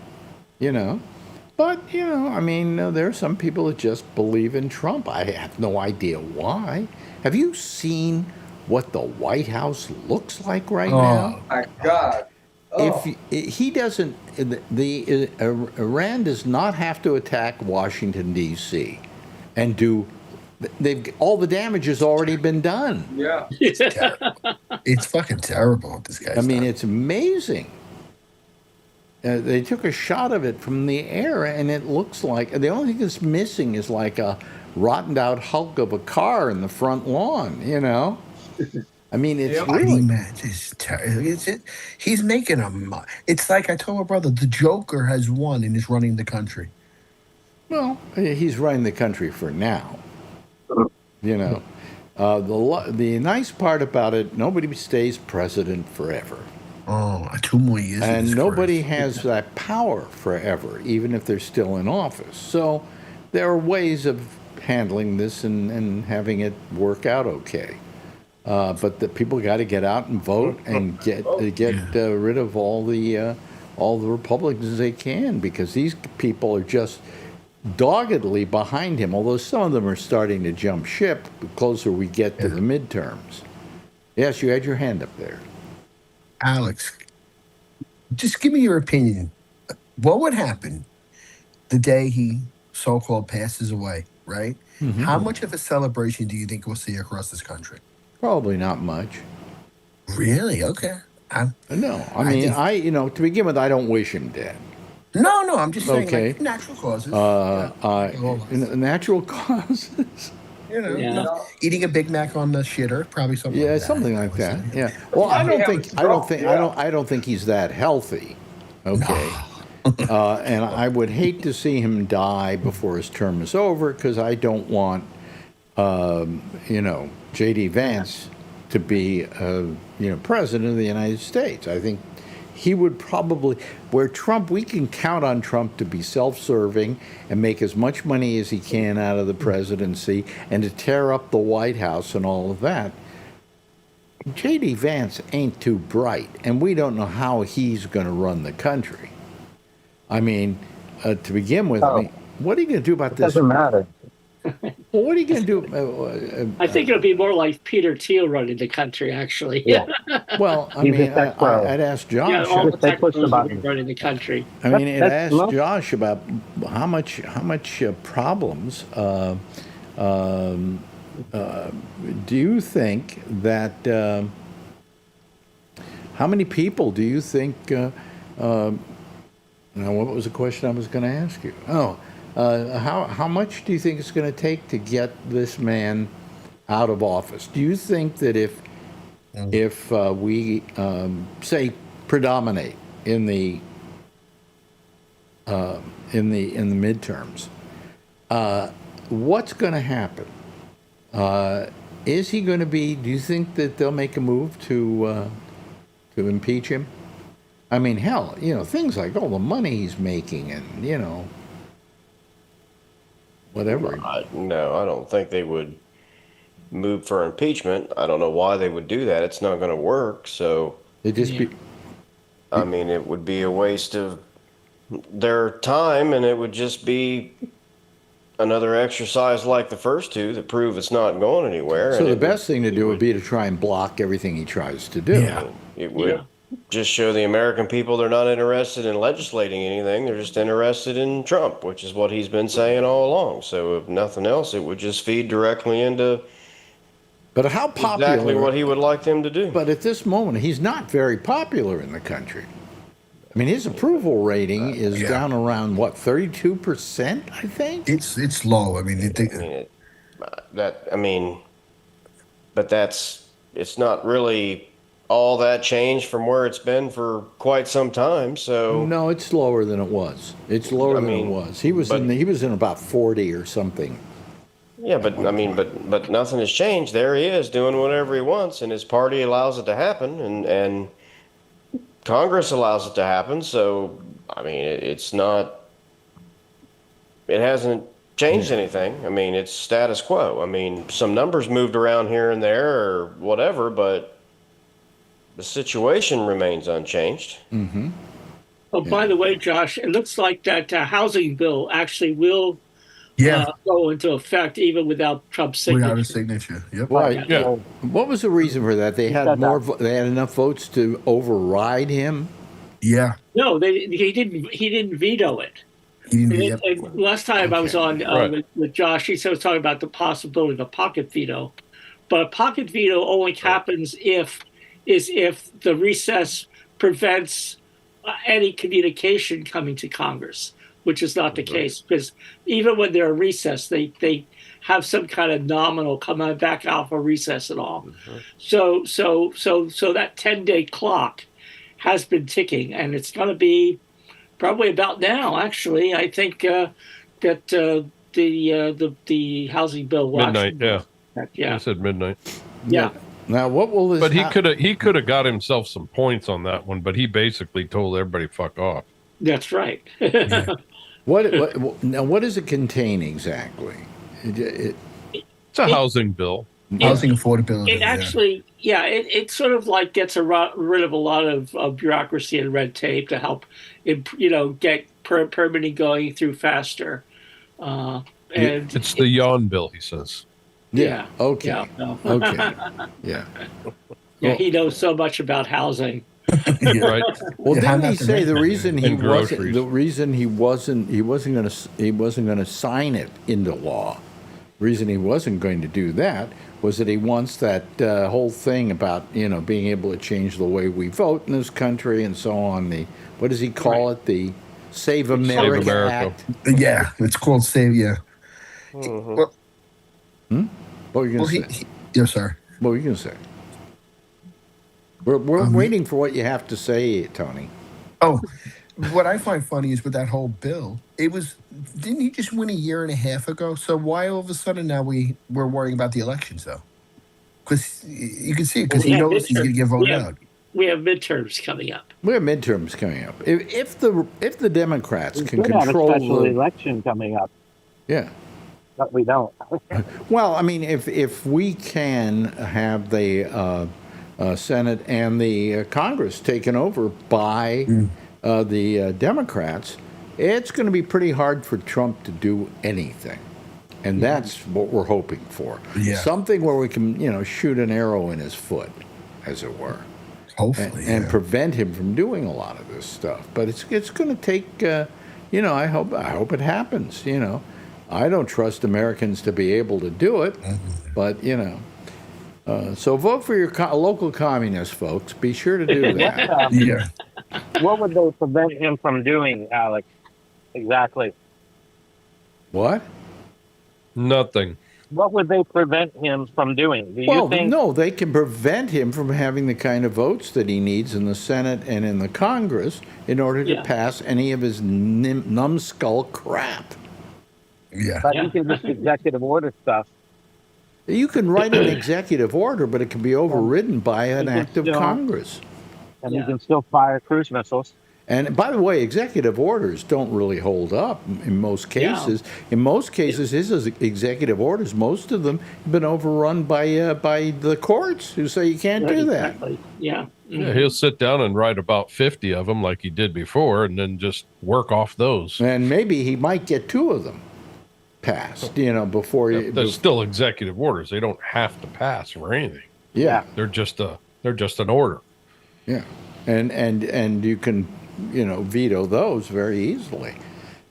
but, I mean, there are some people that just believe in Trump. I have no idea why. Have you seen what the White House looks like right now? My God. Oh. If he doesn't, Iran does not have to attack Washington, D.C. and all the damage has already been done. Yeah. It's terrible. It's fucking terrible what this guy's I mean, done. it's amazing. They took a shot of it from the air, and it looks like the only thing that's missing is like a rotted out hulk of a car in the front lawn. I mean, it's Fighting really. match is terrible. He's making it's like I told my brother, the Joker has won and is running the country. Well, he's running the country for now. The nice part about it, nobody stays president forever. Oh, 2 more years. And nobody has that power forever, even if they're still in office. So there are ways of handling this and having it work out okay. But the people got to get out and vote and get rid of all the Republicans they can, because these people are just doggedly behind him, although some of them are starting to jump ship the closer we get to the midterms. Yes, you had your hand up there. Alex, just give me your opinion. What would happen the day he so-called passes away, right? Mm-hmm. How much of a celebration do you think we'll see across this country? Probably not much. Really? Okay. No, I mean, to begin with, I don't wish him dead. No, I'm just saying, Okay. like, natural causes. Natural causes. Yeah. Eating a Big Mac on the shitter, probably something. Yeah, like that, something I like would that. say. Yeah. Well, I Yeah. don't think he's that healthy. Okay. And I would hate to see him die before his term is over, because I don't want, J.D. Vance to be, president of the United States. I think he would probably, where Trump, we can count on Trump to be self-serving and make as much money as he can out of the presidency and to tear up the White House and all of that. J.D. Vance ain't too bright, and we don't know how he's going to run the country. I mean, to begin with, I mean, what are you going to do about this? Doesn't matter. Well, what are you going to do? I think it'll be more like Peter Thiel running the country, actually. Yeah. Well, I He's a mean, tech pro. I'd ask Josh. Yeah, all the They tech push the pros will be button. running the country. I mean, it That's asked low. Josh about how much problems do you think that how many people do you think now what was the question I was going to ask you? How much do you think it's going to take to get this man out of office? Do you think that if we say predominate in the midterms, what's going to happen? Is he going to be? Do you think that they'll make a move to impeach him? I mean, hell, things like all the money he's making, and whatever. No, I don't think they would move for impeachment. I don't know why they would do that. It's not going to work. So, It just be, I mean, it would be a waste of their time, and it would just be another exercise like the first two that prove it's not going anywhere. so and the it best thing to do would be to try and block everything he tries to do. Yeah. it would just show the American people they're not interested in legislating anything. They're just interested in Trump, which is what he's been saying all along. So if nothing else, it would just feed directly into But how popular? exactly what he would like them to do. But at this moment, he's not very popular in the country. I mean, his approval rating is Yeah. down around what, 32%, I think. It's low. I mean, But it's not really all that changed from where it's been for quite some time. So No, it's lower than it was. It's lower I than mean, it was. He was in about 40 or something. yeah, but I mean, but nothing has changed. There he is doing whatever he wants, and his party allows it to happen, and Congress allows it to happen. So I mean, it's not. It hasn't changed anything. I mean, it's status quo. I mean, some numbers moved around here and there or whatever, but the situation remains unchanged. Mm-hmm. Oh, by the way, Josh, it looks like that housing bill actually will go into effect even without Trump's signature. without a signature. Yep. Right. Yeah. What was the reason for that? They had said more. that. They had enough votes to override him. Yeah. No, he didn't veto it. He didn't, And last time I was on Right. with Josh, he was talking about the possibility of a pocket veto, but a pocket veto only happens if the recess prevents any communication coming to Congress, which is not the case, because even when they're in recess, they have some kind of nominal coming back out of recess and all. So that 10-day clock has been ticking, and it's going to be probably about now. Actually, I think that the housing bill will Midnight. actually- Yeah. yeah, I said midnight. yeah. Now, what will this? But he could have got himself some points on that one. But he basically told everybody fuck off. That's right. What does it contain exactly? It's a housing bill. housing affordability. It actually, it sort of like gets rid of a lot of bureaucracy and red tape to help, get permitting going through faster. And It's the yawn bill, he says. Yeah. Okay. Yeah, no. Okay. Yeah. Yeah, he knows so much about housing. Right. Well, Yeah, didn't not he to say mention the reason he And wasn't groceries. the reason he wasn't going to sign it into law? The reason he wasn't going to do that was that he wants that whole thing about being able to change the way we vote in this country and so on. The what does he call it? The Save America, America. Act. Yeah, it's called Save. Yeah. Well, What were you going to say? yes, sir. What were you going to say? We're waiting for what you have to say, Tony. Oh, what I find funny is with that whole bill, didn't he just win a year and a half ago? So why all of a sudden now we're worrying about the elections though? Because you can see it because he knows he's going to get voted out. We have midterms coming up. We have midterms coming up. If the Democrats can We have a control special the election coming up, yeah. but we don't. Well, I mean, if we can have the Senate and the Congress taken over by the Democrats, it's going to be pretty hard for Trump to do anything. And that's what we're hoping for. Yeah. Something where we can, shoot an arrow in his foot, as it were, Hopefully, and prevent him from doing a lot of this stuff. But it's going to take, I hope it happens. I don't trust Americans to be able to do it, but so vote for your local communists, folks. Be sure to do that. yeah. What would they prevent him from doing, Alex? Exactly. What? Nothing. What would they prevent him from doing? Do you Well, think? no, they can prevent him from having the kind of votes that he needs in the Senate and in the Congress in order to pass any of his numbskull crap. Yeah. But you can just executive order stuff. You can write an executive order, but it can be overridden by an act of still- Congress. And you can still fire cruise missiles. And by the way, executive orders don't really hold up in most cases. Yeah. In most cases, his executive orders, most of them have been overrun by the courts who say you can't do that. Exactly. Yeah. Yeah, he'll sit down and write about 50 of them like he did before, and then just work off those. And maybe he might get 2 of them passed, before you. There's still executive orders. They don't have to pass or anything. Yeah, They're just an order. yeah, and you can, veto those very easily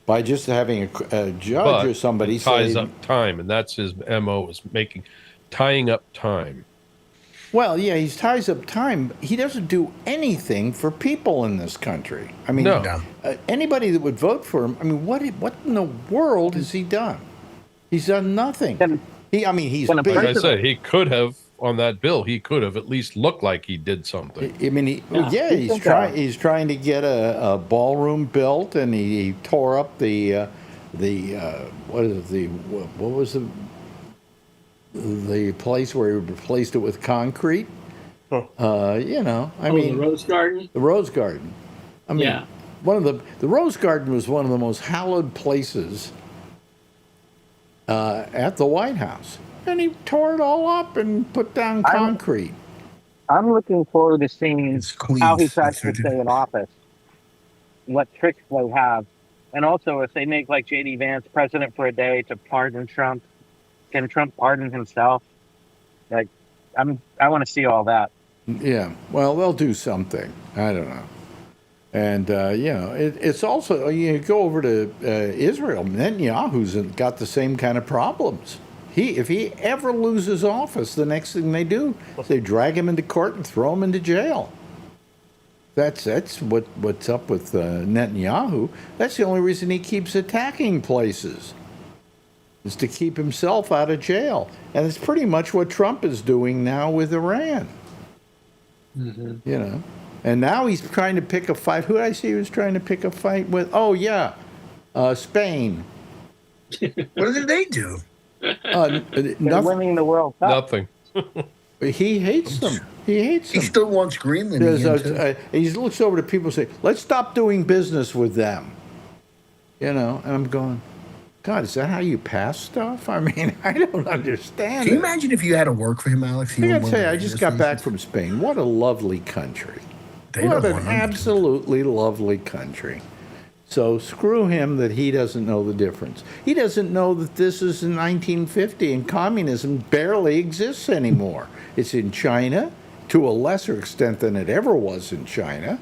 by just having a judge or somebody it ties say. up time, and that's his MO, is tying up time. Well, yeah, he ties up time. He doesn't do anything for people in this country. I mean, No. Anybody that would vote for him, I mean, what in the world has he done? He's done nothing. He's When a big. Like I said, he could have, on that bill, he could have at least looked like he did something. I mean, he's trying to get a ballroom built, and he tore up the place where he replaced it with concrete. The Rose Garden. The Rose Garden. I mean, Yeah. the Rose Garden was one of the most hallowed places at the White House, and he tore it all up and put down concrete. I'm looking forward to seeing It's Queens. how he tries to stay in office, what tricks they have, and also if they make like J.D. Vance president for a day to pardon Trump, can Trump pardon himself? Like, I want to see all that. Yeah, well, they'll do something. I don't know. And, it's also, you go over to Israel, Netanyahu's got the same kind of problems. If he ever loses office, the next thing they do is they drag him into court and throw him into jail. That's what's up with Netanyahu. That's the only reason he keeps attacking places, is to keep himself out of jail. And it's pretty much what Trump is doing now with Iran. Mm-hmm. And now he's trying to pick a fight. Who did I say he was trying to pick a fight with? Oh, yeah, Spain. What did they do? They're Nothing. winning the World Cup. Nothing. He hates them. He hates He them. still wants Greenland again, too. He looks over to people and say, let's stop doing business with them. And I'm going, God, is that how you pass stuff? I mean, I don't understand. Can you it. imagine if you had to work for him, Alex? I gotta tell you, I just got back from Spain. What a lovely country. What an absolutely lovely country. So screw him that he doesn't know the difference. He doesn't know that this is in 1950 and communism barely exists anymore. It's in China to a lesser extent than it ever was in China.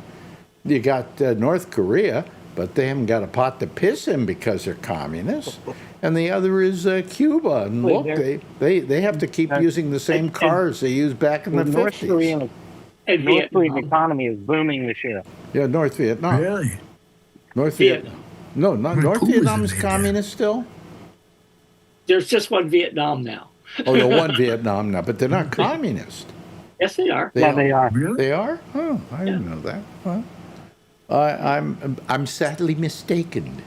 You got North Korea, but they haven't got a pot to piss in because they're communists. And the other is Cuba. And look, they have to keep using the same cars they used back in the 50s. North Korean economy is booming this year. Yeah, North Vietnam. Really? North Vietnam. No, not North Cuba's Vietnam in is there. communist still? There's just one Vietnam now. Oh, the one Vietnam now, but they're not communist. Yes, they are. Yeah, they are. Really? They are? Oh, I didn't know that. Well, I'm sadly mistaken.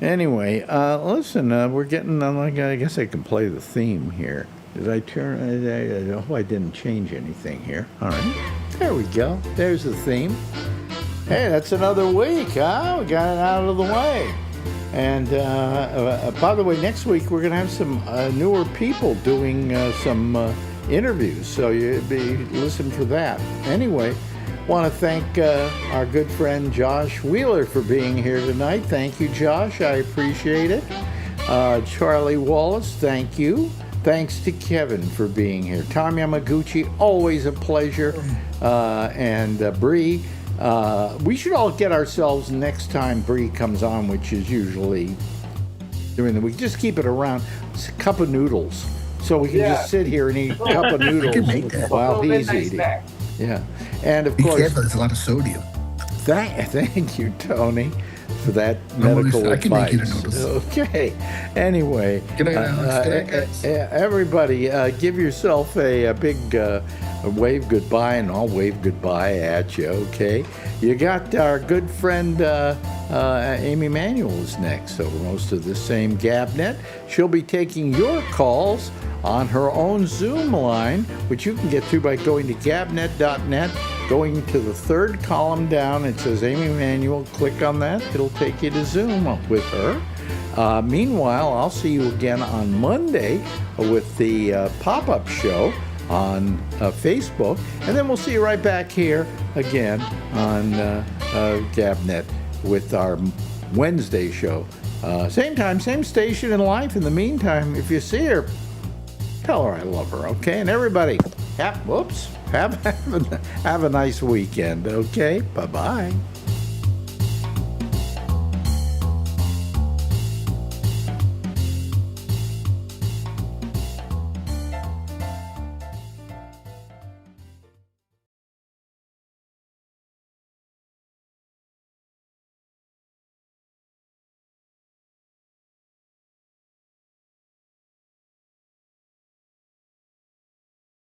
Anyway, listen, we're getting. I guess I can play the theme here. Did I turn? I hope I didn't change anything here. All right, there we go. There's the theme. Hey, that's another week, huh? We got it out of the way. And by the way, next week we're going to have some newer people doing some interviews, so you listen for that. Anyway, want to thank our good friend Josh Wheeler for being here tonight. Thank you, Josh. I appreciate it. Charlie Wallace, thank you. Thanks to Kevin for being here. Tom Yamaguchi, always a pleasure. And Bree. We should all get ourselves next time Bree comes on, which is usually during the week. Just keep it around. It's a cup of noodles. So we can just sit here and eat a cup of noodles can make that. while he's Midnight eating. snack. Yeah. And of Be course, careful, there's a lot of sodium. thank you, Tony, for that No worries, medical I can make you the advice. noodles. Okay. Anyway, Good night, Alex. Good night, guys. everybody, give yourself a big wave goodbye, and I'll wave goodbye at you, okay? You got our good friend Amy Manuel is next, so most of the same Gabnet. She'll be taking your calls on her own Zoom line, which you can get to by going to gabnet.net going to the third column down, it says Amy Manuel. Click on that. It'll take you to Zoom with her. Meanwhile, I'll see you again on Monday with the pop-up show on Facebook, and then we'll see you right back here again on Gabnet with our Wednesday show. Same time, same station in life. In the meantime, if you see her, tell her I love her, okay? And everybody, have a nice weekend, okay? Bye-bye.